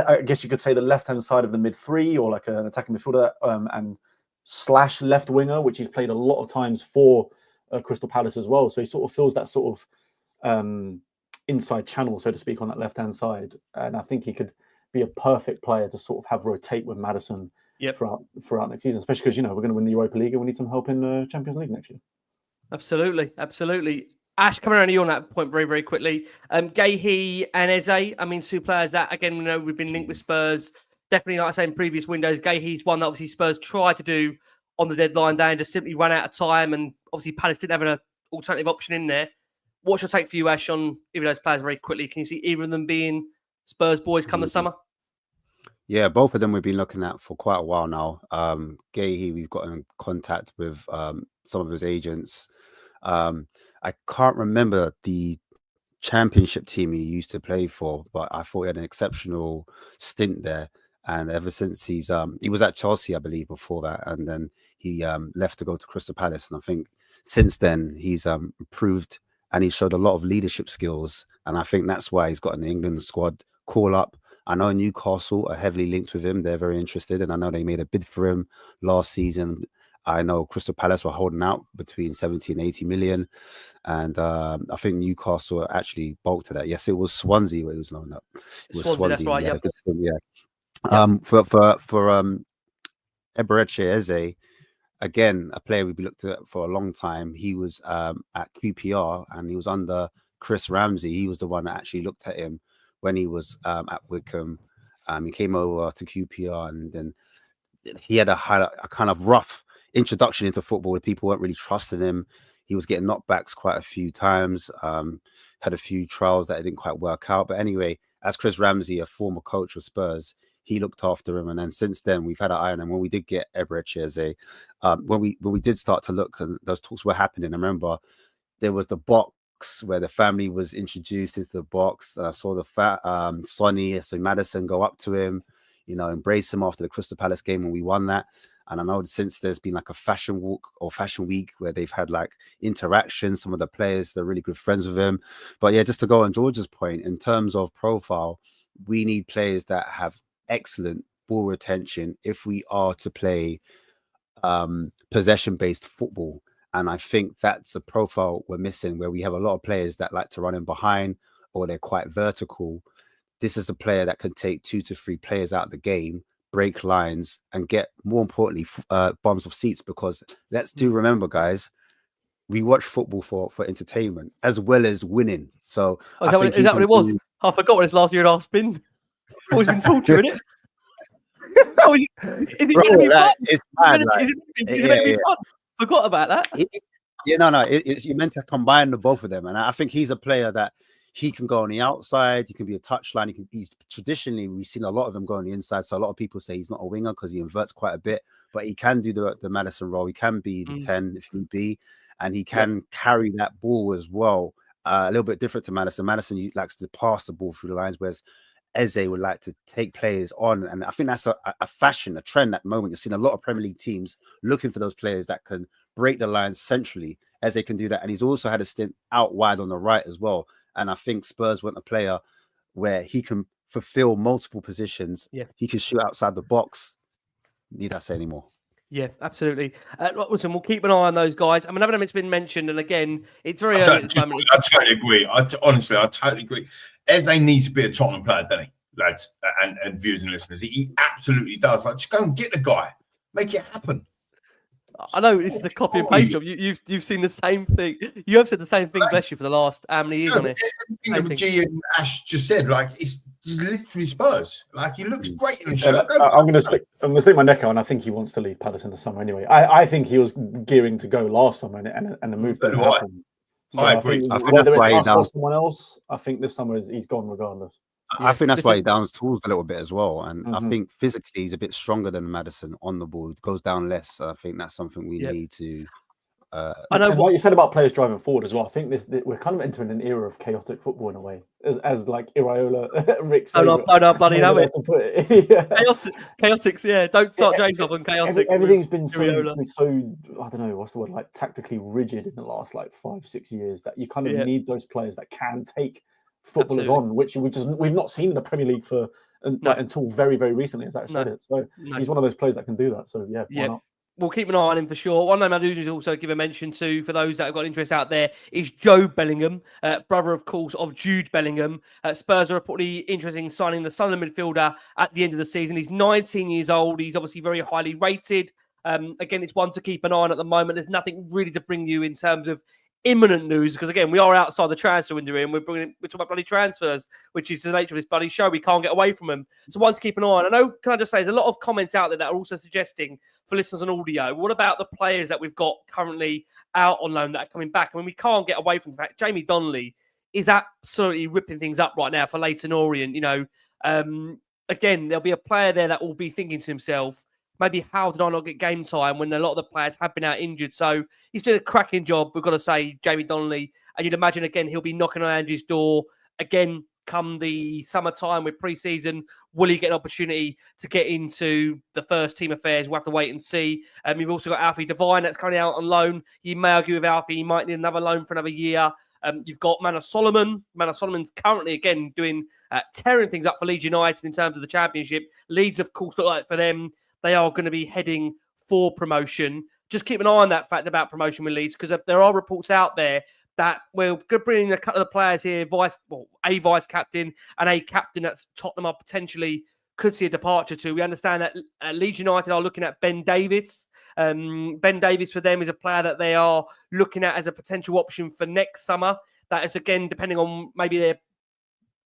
I guess you could say, the left-hand side of the mid-three, or like an attacking midfielder and slash left winger, which he's played a lot of times for Crystal Palace as well. So he sort of fills that sort of inside channel, so to speak, on that left-hand side. And I think he could be a perfect player to sort of have rotate with Maddison throughout next season, especially because, we're going to win the Europa League and we need some help in the Champions League next year. Absolutely. Ash, coming around to you on that point very, very quickly. GUEHI and EZE, I mean, two players that, again, we've been linked with Spurs. Definitely, like I say, in previous windows, GUEHI's one that obviously Spurs tried to do on the deadline day and just simply ran out of time. And obviously, Palace didn't have an alternative option in there. What's your take for you, Ash, on either of those players very quickly? Can you see either of them being Spurs boys come the summer? Yeah, both of them we've been looking at for quite a while now. GUEHI, we've got in contact with some of his agents. I can't remember the championship team he used to play for, but I thought he had an exceptional stint there. And ever since he was at Chelsea, I believe, before that, and then he left to go to Crystal Palace. And I think since then he's improved and he's showed a lot of leadership skills. And I think that's why he's got an England squad call up. I know Newcastle are heavily linked with him. They're very interested, and I know they made a bid for him last season. I know Crystal Palace were holding out between 70 and 80 million. And I think Newcastle actually bulked to that. Yes, it was Swansea where he was loaned up. It was Swansea. That's right, For Eberechi Eze, again, a player we've looked at for a long time. He was at QPR and he was under Chris Ramsey. He was the one that actually looked at him when he was at Wickham. He came over to QPR, and then he had a kind of rough introduction into football. People weren't really trusting him. He was getting knockbacks quite a few times, had a few trials that didn't quite work out. But anyway, as Chris Ramsey, a former coach of Spurs, he looked after him. And then since then, we've had an eye on him. When we did get Eberechi Eze, when we did start to look, and those talks were happening, I remember there was the box where the family was introduced into the box. I saw the Sonny, so Maddison go up to him, embrace him after the Crystal Palace game when we won that. And I know since there's been like a fashion walk or fashion week where they've had like interactions. Some of the players, they're really good friends with him. But yeah, just to go on George's point, in terms of profile, we need players that have excellent ball retention if we are to play possession-based football. And I think that's a profile we're missing, where we have a lot of players that like to run in behind, or they're quite vertical. This is a player that can take 2 to 3 players out of the game, break lines, and get, more importantly, bums of seats. Because let's remember, guys, we watch football for entertainment as well as winning. So is that what it was? I forgot what his last year and a half's been. Always been torture, isn't it? Oh, is it going to be fun? It's mad. Is it going to be fun? Forgot about that. You're meant to combine the both of them, and I think he's a player that he can go on the outside. He can be a touchline. He's traditionally, we've seen a lot of them go on the inside. So a lot of people say he's not a winger because he inverts quite a bit, but he can do the Maddison role. He can be the 10 if need be, and he can carry that ball as well. A little bit different to Maddison. Maddison likes to pass the ball through the lines, whereas Eze would like to take players on. And I think that's a fashion, a trend at the moment. You've seen a lot of Premier League teams looking for those players that can break the lines centrally. Eze can do that. And he's also had a stint out wide on the right as well. And I think Spurs want a player where he can fulfill multiple positions. Yeah. He can shoot outside the box. Need I say any more? Yeah, absolutely. Listen, we'll keep an eye on those guys. I mean, none of it's been mentioned, and again, it's very early at this moment. I totally agree. Honestly, I totally agree. Eze needs to be a Tottenham player, doesn't he, lads and viewers and listeners? He absolutely does. Like, just go and get the guy, make it happen. I know this is a copy and paste job. You've seen the same thing. You have said the same thing, bless you, for the last how many years on it. Everything that G and Ash just said, like, it's literally Spurs. Like, he looks great in the shirt. I'm gonna stick my neck out, and I think he wants to leave Palace in the summer anyway. I think he was gearing to go last summer, and the move didn't happen. So I agree. I think I think whether that's why it's us he or someone else, I think this summer he's gone regardless. I think that's this why is- he downs tools a little bit as well. And I Mhm. think physically he's a bit stronger than Maddison on the ball. It goes down less. So I think that's something we Yeah. need to. I know And what like you said about players driving forward as well, I think we're kind of entering an era of chaotic football in a way, as like Iraola, Rick's favourite. bloody know it. To put it. Yeah. Chaotics, yeah. Don't start James off on chaotic. Everything's been so Iraola. I don't know what's the word, like tactically rigid in the last like 5-6 years, that you kind of Yeah. need those players that can take footballers Absolutely. on, which we've not seen in the Premier League for like, until very, very recently, as Ash said it. So No. he's one of those players that can do that. So yeah, Yeah. why not? We'll keep an eye on him for sure. One name I do need to also give a mention to, for those that have got interest out there, is Joe Bellingham, brother, of course, of Jude Bellingham. Spurs are reportedly interested in signing the Sunderland midfielder at the end of the season. He's 19 years old. He's obviously very highly rated. Again, it's one to keep an eye on at the moment. There's nothing really to bring you in terms of imminent news, because again, we are outside the transfer window and we're talking about bloody transfers, which is the nature of this bloody show. We can't get away from them. So one to keep an eye on. I know, can I just say, there's a lot of comments out there that are also suggesting for listeners on audio, what about the players that we've got currently out on loan that are coming back? I mean, we can't get away from the fact Jamie Donnelly is absolutely ripping things up right now for Leyton Orient. You know, again, there'll be a player there that will be thinking to himself, maybe how did I not get game time when a lot of the players have been out injured? So he's doing a cracking job, we've got to say, Jamie Donnelly. And you'd imagine, again, he'll be knocking on Andy's door again come the summertime with pre-season. Will he get an opportunity to get into the first team affairs? We'll have to wait and see. You've also got Alfie Devine that's currently out on loan. You may argue with Alfie, he might need another loan for another year. You've got Manor Solomon. Manor Solomon's currently, again, doing tearing things up for Leeds United in terms of the Championship. Leeds, of course, look like for them, they are going to be heading for promotion. Just keep an eye on that fact about promotion with Leeds, because there are reports out there that we're going to bring in a couple of the players here, a vice captain and a captain that Tottenham are potentially could see a departure to. We understand that Leeds United are looking at Ben Davies. Ben Davies for them is a player that they are looking at as a potential option for next summer. That is, again, depending on maybe their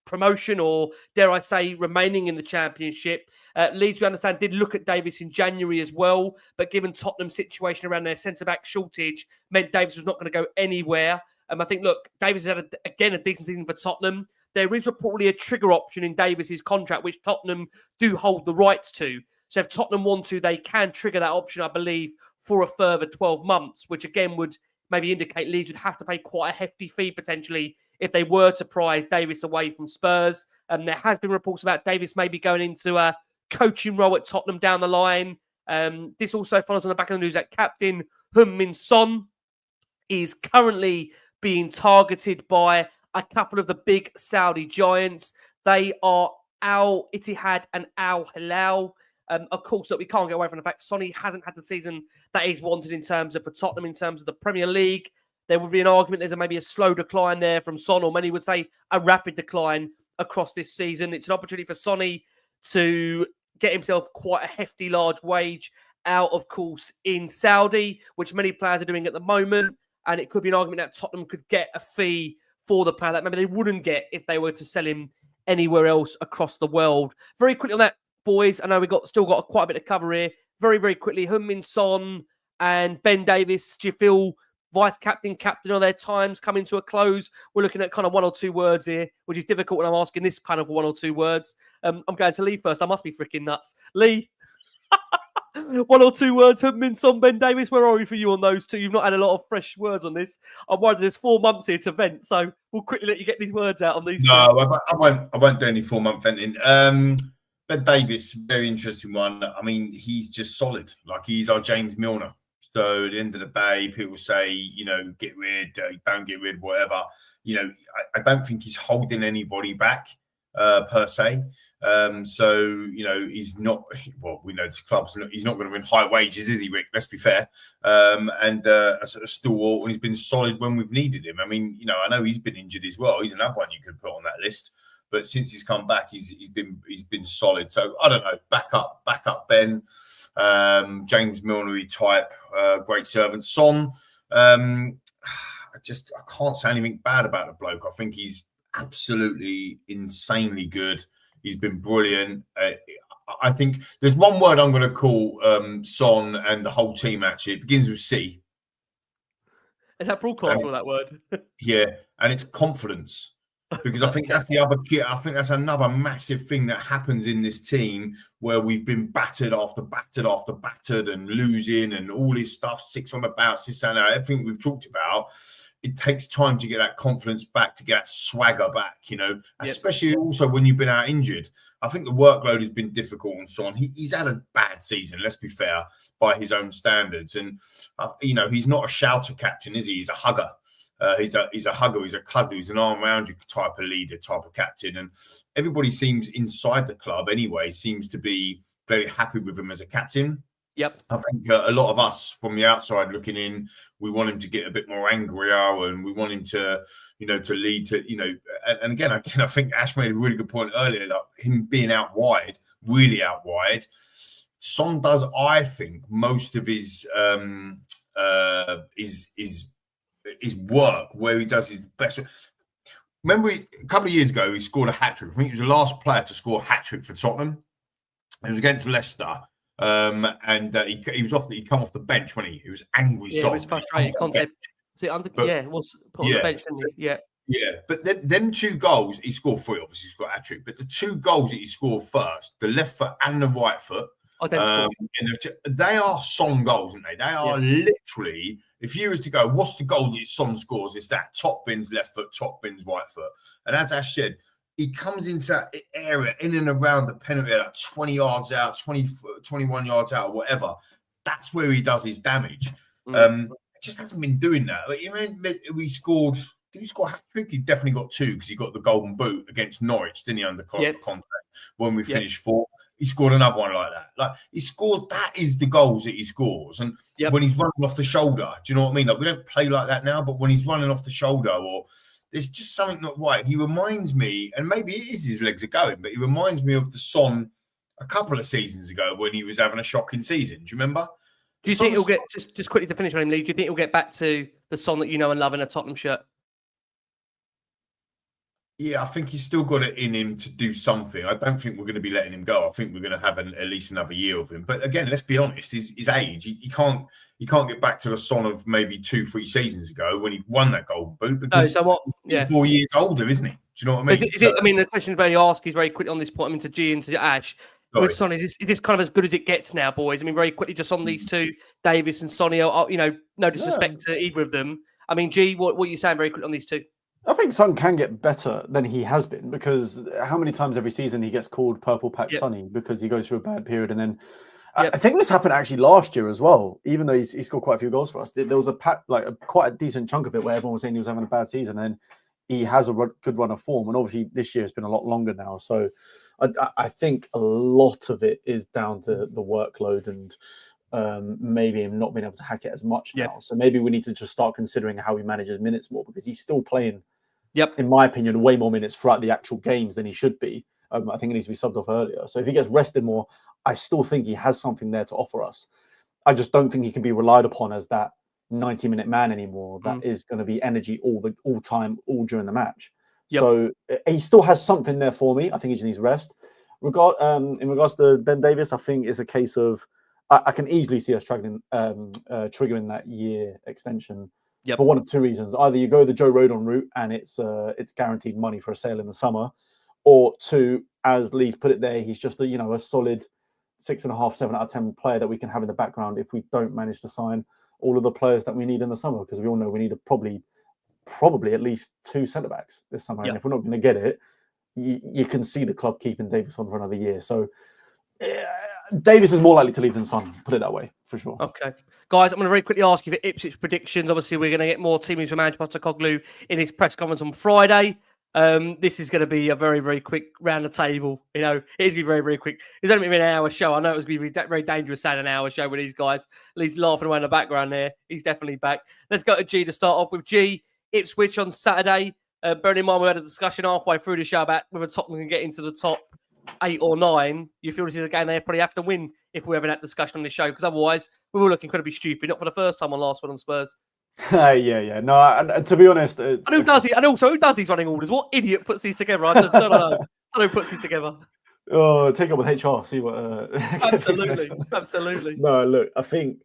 promotion or, dare I say, remaining in the Championship. Leeds, we understand, did look at Davies in January as well, but given Tottenham's situation around their centre-back shortage, meant Davies was not going to go anywhere. I think, look, Davies has had, again, a decent season for Tottenham. There is reportedly a trigger option in Davies' contract, which Tottenham do hold the rights to. So if Tottenham want to, they can trigger that option, I believe, for a further 12 months, which again would maybe indicate Leeds would have to pay quite a hefty fee potentially if they were to prize Davies away from Spurs. There has been reports about Davies maybe going into a coaching role at Tottenham down the line. This also follows on the back of the news that captain Heung-Min is currently being targeted by a couple of the big Saudi giants. They are Al Ittihad and Al Hilal. Of course, look, we can't get away from the fact Sonny hasn't had the season that he's wanted in terms of for Tottenham, in terms of the Premier League. There would be an argument there's maybe a slow decline there from Son, or many would say a rapid decline across this season. It's an opportunity for Sonny to get himself quite a hefty, large wage out, of course, in Saudi, which many players are doing at the moment. And it could be an argument that Tottenham could get a fee for the player that maybe they wouldn't get if they were to sell him anywhere else across the world. Very quickly on that, boys, I know we've still got quite a bit to cover here. Very, very quickly, Heung-Min Son and Ben Davies, do you feel captain of their times coming to a close? We're looking at kind of one or two words here, which is difficult when I'm asking this kind of one or two words. I'm going to Lee first. I must be freaking nuts. Lee, one or two words, Heung-Min Son, Ben Davies, where are we for you on those two? You've not had a lot of fresh words on this. I'm worried there's 4 months here to vent, so we'll quickly let you get these words out on these. No, I won't do any 4-month venting. Ben Davies, very interesting one. I mean, he's just solid. Like, he's our James Milner. So at the end of the day, people say, you know, get rid, don't get rid, whatever. You know, I don't think he's holding anybody back per se. So, you know, he's not, well, we know this club's not, he's not going to win high wages, is he, Rick? Let's be fair. And a sort of stalwart, and he's been solid when we've needed him. I mean, you know, I know he's been injured as well. He's another one you could put on that list. But since he's come back, he's been solid. So I don't know. Back up Ben. James Milner type, great servant. Son, I can't say anything bad about the bloke. I think he's absolutely insanely good. He's been brilliant. I think there's one word I'm going to call Son and the whole team, actually. It begins with C. Is that broadcast or that word? Yeah, and it's confidence. Because I think that's the other key. I think that's another massive thing that happens in this team where we've been battered after battered after battered and losing and all this stuff, 6 on the bounce, this and that, everything we've talked about. It takes time to get that confidence back, to get that swagger back, especially also when you've been out injured. I think the workload has been difficult on Son. He's had a bad season, let's be fair, by his own standards. And, he's not a shouter captain, is he? He's a hugger. He's a hugger, he's a cuddler, he's an arm around you type of leader, type of captain. And everybody seems inside the club anyway, seems to be very happy with him as a captain. Yep. I think a lot of us from the outside looking in, we want him to get a bit more angrier and we want him to, to lead to, and again, I think Ash made a really good point earlier, like him being out wide, really out wide. Son does, I think, most of his work where he does his best. Remember, a couple of years ago, he scored a hat-trick. I think he was the last player to score a hat-trick for Tottenham. It was against Leicester. He was he come off the bench when he was angry. Yeah, it was frustrating. It was put on the bench, didn't he? Yeah, but them 2 goals, he scored 3, obviously he's got a hat-trick, but the 2 goals that he scored first, the left foot and the right foot, they are Son goals, aren't they? They are literally, if you was to go, what's the goal that Son scores? It's that top bins left foot, top bins right foot. And as Ash said, he comes into that area in and around the penalty, like 20 yards out, 21 yards out, or whatever. That's where he does his damage. Just hasn't been doing that. Like, we scored. Did he score a hat-trick? He definitely got 2 because he got the golden boot against Norwich, didn't he, under contract when we finished 4th. He scored another one like that. Like, he scores, that is the goals that he scores. And when he's running off the shoulder, do you know what I mean? Like, we don't play like that now, but when he's running off the shoulder or there's just something not right. He reminds me, and maybe it is his legs are going, but he reminds me of the Son a couple of seasons ago when he was having a shocking season. Do you remember? Do you think he'll get, just quickly to finish on him, Lee, do you think he'll get back to the Son that you know and love in a Tottenham shirt? Yeah, I think he's still got it in him to do something. I don't think we're going to be letting him go. I think we're going to have at least another year of him. But again, let's be honest, his age, he can't get back to the Son of maybe 2-3 seasons ago when he won that golden boot because he's 4 years older, isn't he? Do you know what I mean? The question about you ask is very quick on this point. I mean, to G and to Ash. With Son, is this kind of as good as it gets now, boys? I mean, very quickly, just on these 2, Davis and Sonny, no disrespect to either of them. I mean, G, what are you saying very quickly on these 2? I think Son can get better than he has been because how many times every season he gets called Purple Patch Sonny because he goes through a bad period and then I think this happened actually last year as well. Even though he scored quite a few goals for us, there was quite a decent chunk of it where everyone was saying he was having a bad season and he has a good run of form. And obviously this year has been a lot longer now, so I think a lot of it is down to the workload and maybe him not being able to hack it as much now. So maybe we need to just start considering how he manages minutes more because he's still playing, in my opinion, way more minutes throughout the actual games than he should be. I think he needs to be subbed off earlier. So if he gets rested more, I still think he has something there to offer us. I just don't think he can be relied upon as that 90-minute man anymore. That is going to be energy all time, all during the match. So he still has something there for me. I think he just needs rest. In regards to Ben Davis, I think it's a case of I can easily see us triggering that year extension for one of 2 reasons. Either you go the Joe Rodon route and it's guaranteed money for a sale in the summer, or 2, as Lee's put it there, he's just a solid 6.5, 7 out of 10 player that we can have in the background if we don't manage to sign all of the players that we need in the summer, because we all know we need probably at least 2 centre backs this summer. And if we're not going to get it, you can see the club keeping Davis on for another year. So Davis is more likely to leave than Son, put it that way, for sure. Okay. Guys, I'm going to very quickly ask you for Ipswich predictions. Obviously, we're going to get more team news from Ange Postecoglou in his press conference on Friday. This is going to be a very, very quick round the table. It's going to be very, very quick. It's only been an hour show. I know it was going to be very dangerous saying an hour show with these guys. Lee's laughing away in the background there. He's definitely back. Let's go to G to start off with. G, Ipswich on Saturday. Bearing in mind we had a discussion halfway through the show about whether Tottenham can get into the top 8 or 9, you feel this is a game they probably have to win if we're having that discussion on the show, because otherwise we will look incredibly stupid, not for the first time on Last Word on Spurs. Yeah. No, and to be honest, and who does he? And also, who does these running orders? What idiot puts these together? I don't know. I don't puts these together. Oh, take up with HR. See what. Absolutely. No, look, I think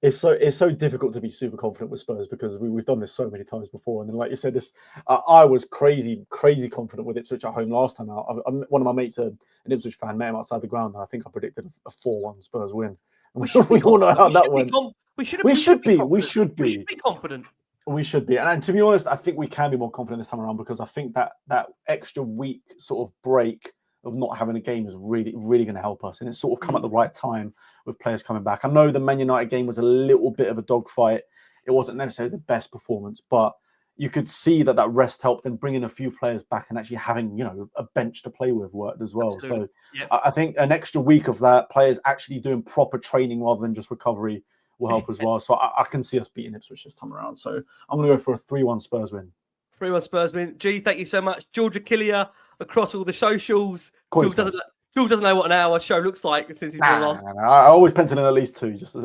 it's so difficult to be super confident with Spurs because we've done this so many times before. And then, like you said, I was crazy confident with Ipswich at home last time out. One of my mates, an Ipswich fan, met him outside the ground, and I think I predicted a 4-1 Spurs win. And we all know how that went. We should be confident. We should be. And to be honest, I think we can be more confident this time around because I think that extra week sort of break of not having a game is really going to help us. And it's sort of come at the right time with players coming back. I know the Man United game was a little bit of a dogfight. It wasn't necessarily the best performance, but you could see that rest helped in bringing a few players back and actually having, a bench to play with worked as well. Absolutely. So I think an extra week of that, players actually doing proper training rather than just recovery will help as well. So I can see us beating Ipswich this time around. So I'm going to go for a 3-1 Spurs win. 3-1 Spurs win. G, thank you so much. George Achillea across all the socials. George doesn't know what an hour show looks like since he's been on. I always pencil in at least 2. Just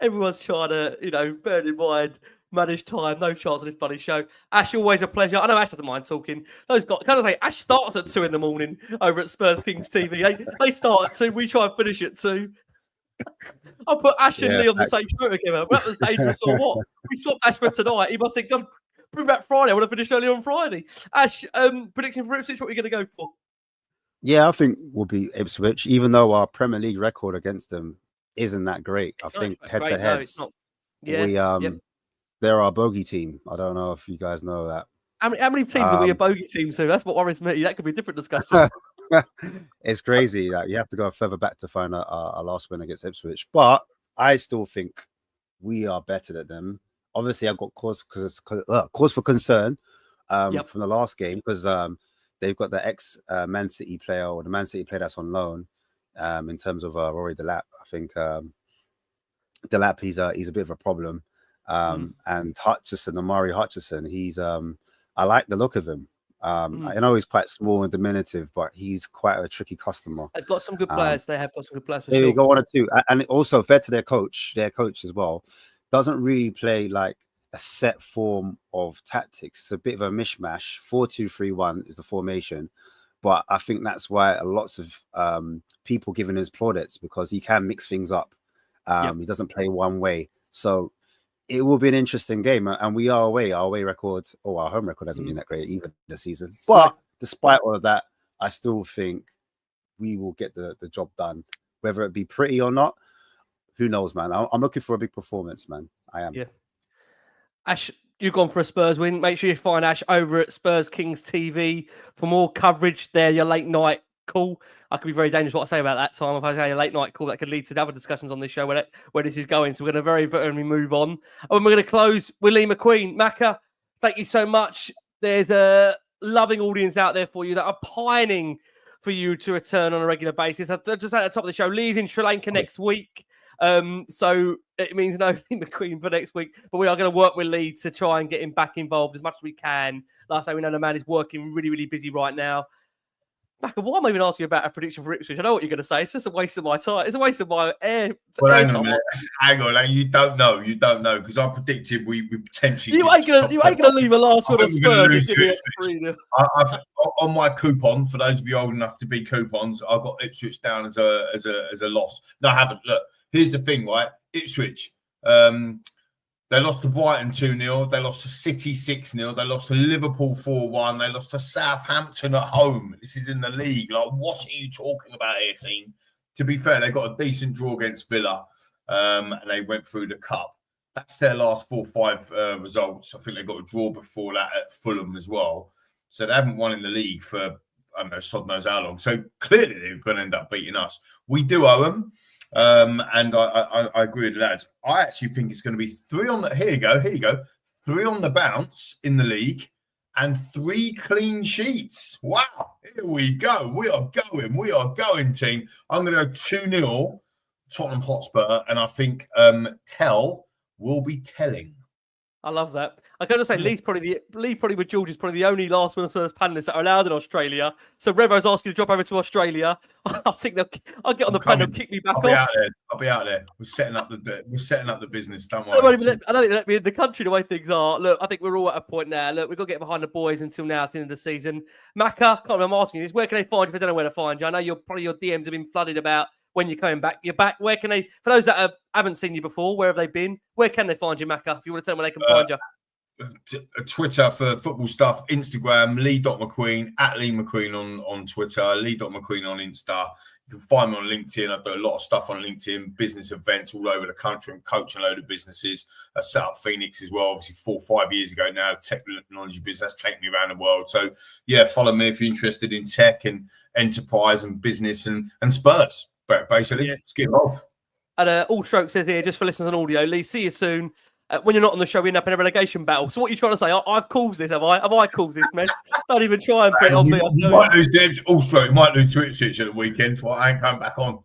Everyone's trying to, bear in mind, manage time. No chance of this bloody show. Ash, always a pleasure. I know Ash doesn't mind talking. Those guys, can I say, Ash starts at 2 in the morning over at Spurs Kings TV. They start at 2. We try and finish at 2. I'll put Ash and Lee on the same show together. That was dangerous or what? We swapped Ash for tonight. He must think, God, bring back Friday. I want to finish early on Friday. Ash, prediction for Ipswich, what are we going to go for? Yeah, I think we'll beat Ipswich, even though our Premier League record against them isn't that great. I think head-to-heads, they're our bogey team. I don't know if you guys know that. How many teams are we a bogey team to? That's what worries me. That could be a different discussion. It's crazy. Like, you have to go further back to find our last win against Ipswich. But I still think we are better than them. Obviously, I've got cause for concern from the last game because they've got the ex-Man City player or the Man City player that's on loan in terms of Rory Delap. I think Delap, he's a bit of a problem. And Hutchison, Amari Hutchison, I like the look of him. I know he's quite small and diminutive, but he's quite a tricky customer. They've got some good players. They have got some good players. There you go, 1 or 2. And also fair to their coach as well, doesn't really play like a set form of tactics. It's a bit of a mishmash. 4-2-3-1 is the formation. But I think that's why lots of people giving his plaudits because he can mix things up. He doesn't play one way. So it will be an interesting game. And we are away. Our away record, our home record hasn't been that great either this season. But despite all of that, I still think we will get the job done. Whether it be pretty or not, who knows, man? I'm looking for a big performance, man. I am. Yeah. Ash, you've gone for a Spurs win. Make sure you find Ash over at Spurs Kings TV for more coverage there. Your late night call. I could be very dangerous what I say about that time. If I say a late night call, that could lead to other discussions on this show where this is going. So we're going to very move on. And we're going to close with Lee McQueen. Macca, thank you so much. There's a loving audience out there for you that are pining for you to return on a regular basis. I've just at the top of the show, Lee's in Sri Lanka next week. So it means no Lee McQueen for next week, but we are going to work with Lee to try and get him back involved as much as we can. Last time we know the man is working really busy right now. Macca, why am I even asking you about a prediction for Ipswich? I know what you're going to say. It's just a waste of my time. It's a waste of my air. Well, hang on a minute. Hang on. You don't know. Because I predicted we potentially. You ain't going to leave a last one on Spurs. On my coupon, for those of you old enough to be coupons, I've got Ipswich down as a loss. No, I haven't. Look, here's the thing, right? Ipswich. They lost to Brighton 2-0. They lost to City 6-0. They lost to Liverpool 4-1. They lost to Southampton at home. This is in the league. Like, what are you talking about here, team? To be fair, they got a decent draw against Villa, and they went through the cup. That's their last 4 or 5 results. I think they got a draw before that at Fulham as well. So they haven't won in the league for, I don't know, sod knows how long. So clearly they're going to end up beating us. We do owe them. And I agree with the lads. I actually think it's going to be 3 on the here you go 3 on the bounce in the league and 3 clean sheets. Wow, here we go. We are going, team. I'm going to go 2-0 Tottenham Hotspur, and I think Tell will be telling. I love that. I gotta say, Lee probably with George is probably the only last one of Spurs panelists that are allowed in Australia. So Revo's asking to drop over to Australia. I think I'll get on the plane. They'll kick me back off. I'll be out there. We're setting up the business. Don't worry. I don't think they let me in the country the way things are. Look, I think we're all at a point now. Look, we've got to get behind the boys until now at the end of the season. Macca, I'm asking you this: where can they find you if they don't know where to find you? I know your DMs have been flooded about when you're coming back. You're back. Where can they? For those that haven't seen you before, where have they been? Where can they find you, Macca? If you want to tell them where they can find you. Twitter for football stuff, Instagram, Lee.McQueen, at Lee McQueen on Twitter, Lee.McQueen on Insta. You can find me on LinkedIn. I do a lot of stuff on LinkedIn, business events all over the country. I'm coaching a load of businesses. I set up Phoenix as well, obviously 4 or 5 years ago now, technology business. That's taken me around the world. So, yeah, follow me if you're interested in tech and enterprise and business and Spurs. But basically, let's get involved. And All Stroke says here, just for listeners on audio, Lee, see you soon. When you're not on the show, we end up in a relegation battle. So what are you trying to say? I've caused this, have I? Have I caused this mess? Don't even try and put it on me. You might lose to All-Stroke. You might lose to Ipswich at the weekend. So I ain't coming back on.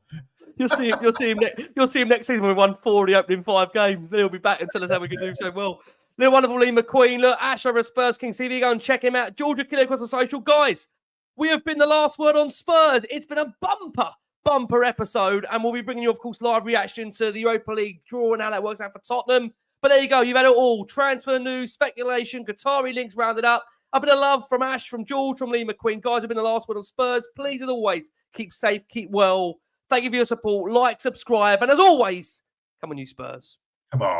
You'll see him next season when we won 4 of the opening 5 games. Then he'll be back and tell us how we can do so well. The wonderful Lee McQueen. Look, Ash over at Spurs Kings TV. Go and check him out. George Achillea across the social. Guys, we have been the last word on Spurs. It's been a bumper episode. And we'll be bringing you, of course, live reaction to the Europa League draw and how that works out for Tottenham. But there you go. You've had it all. Transfer news, speculation, Qatari links rounded up. A bit of love from Ash, from George, from Lee McQueen. Guys, have been the last word on Spurs. Please, as always, keep safe, keep well. Thank you for your support. Like, subscribe. And as always, come on, you Spurs. Come on.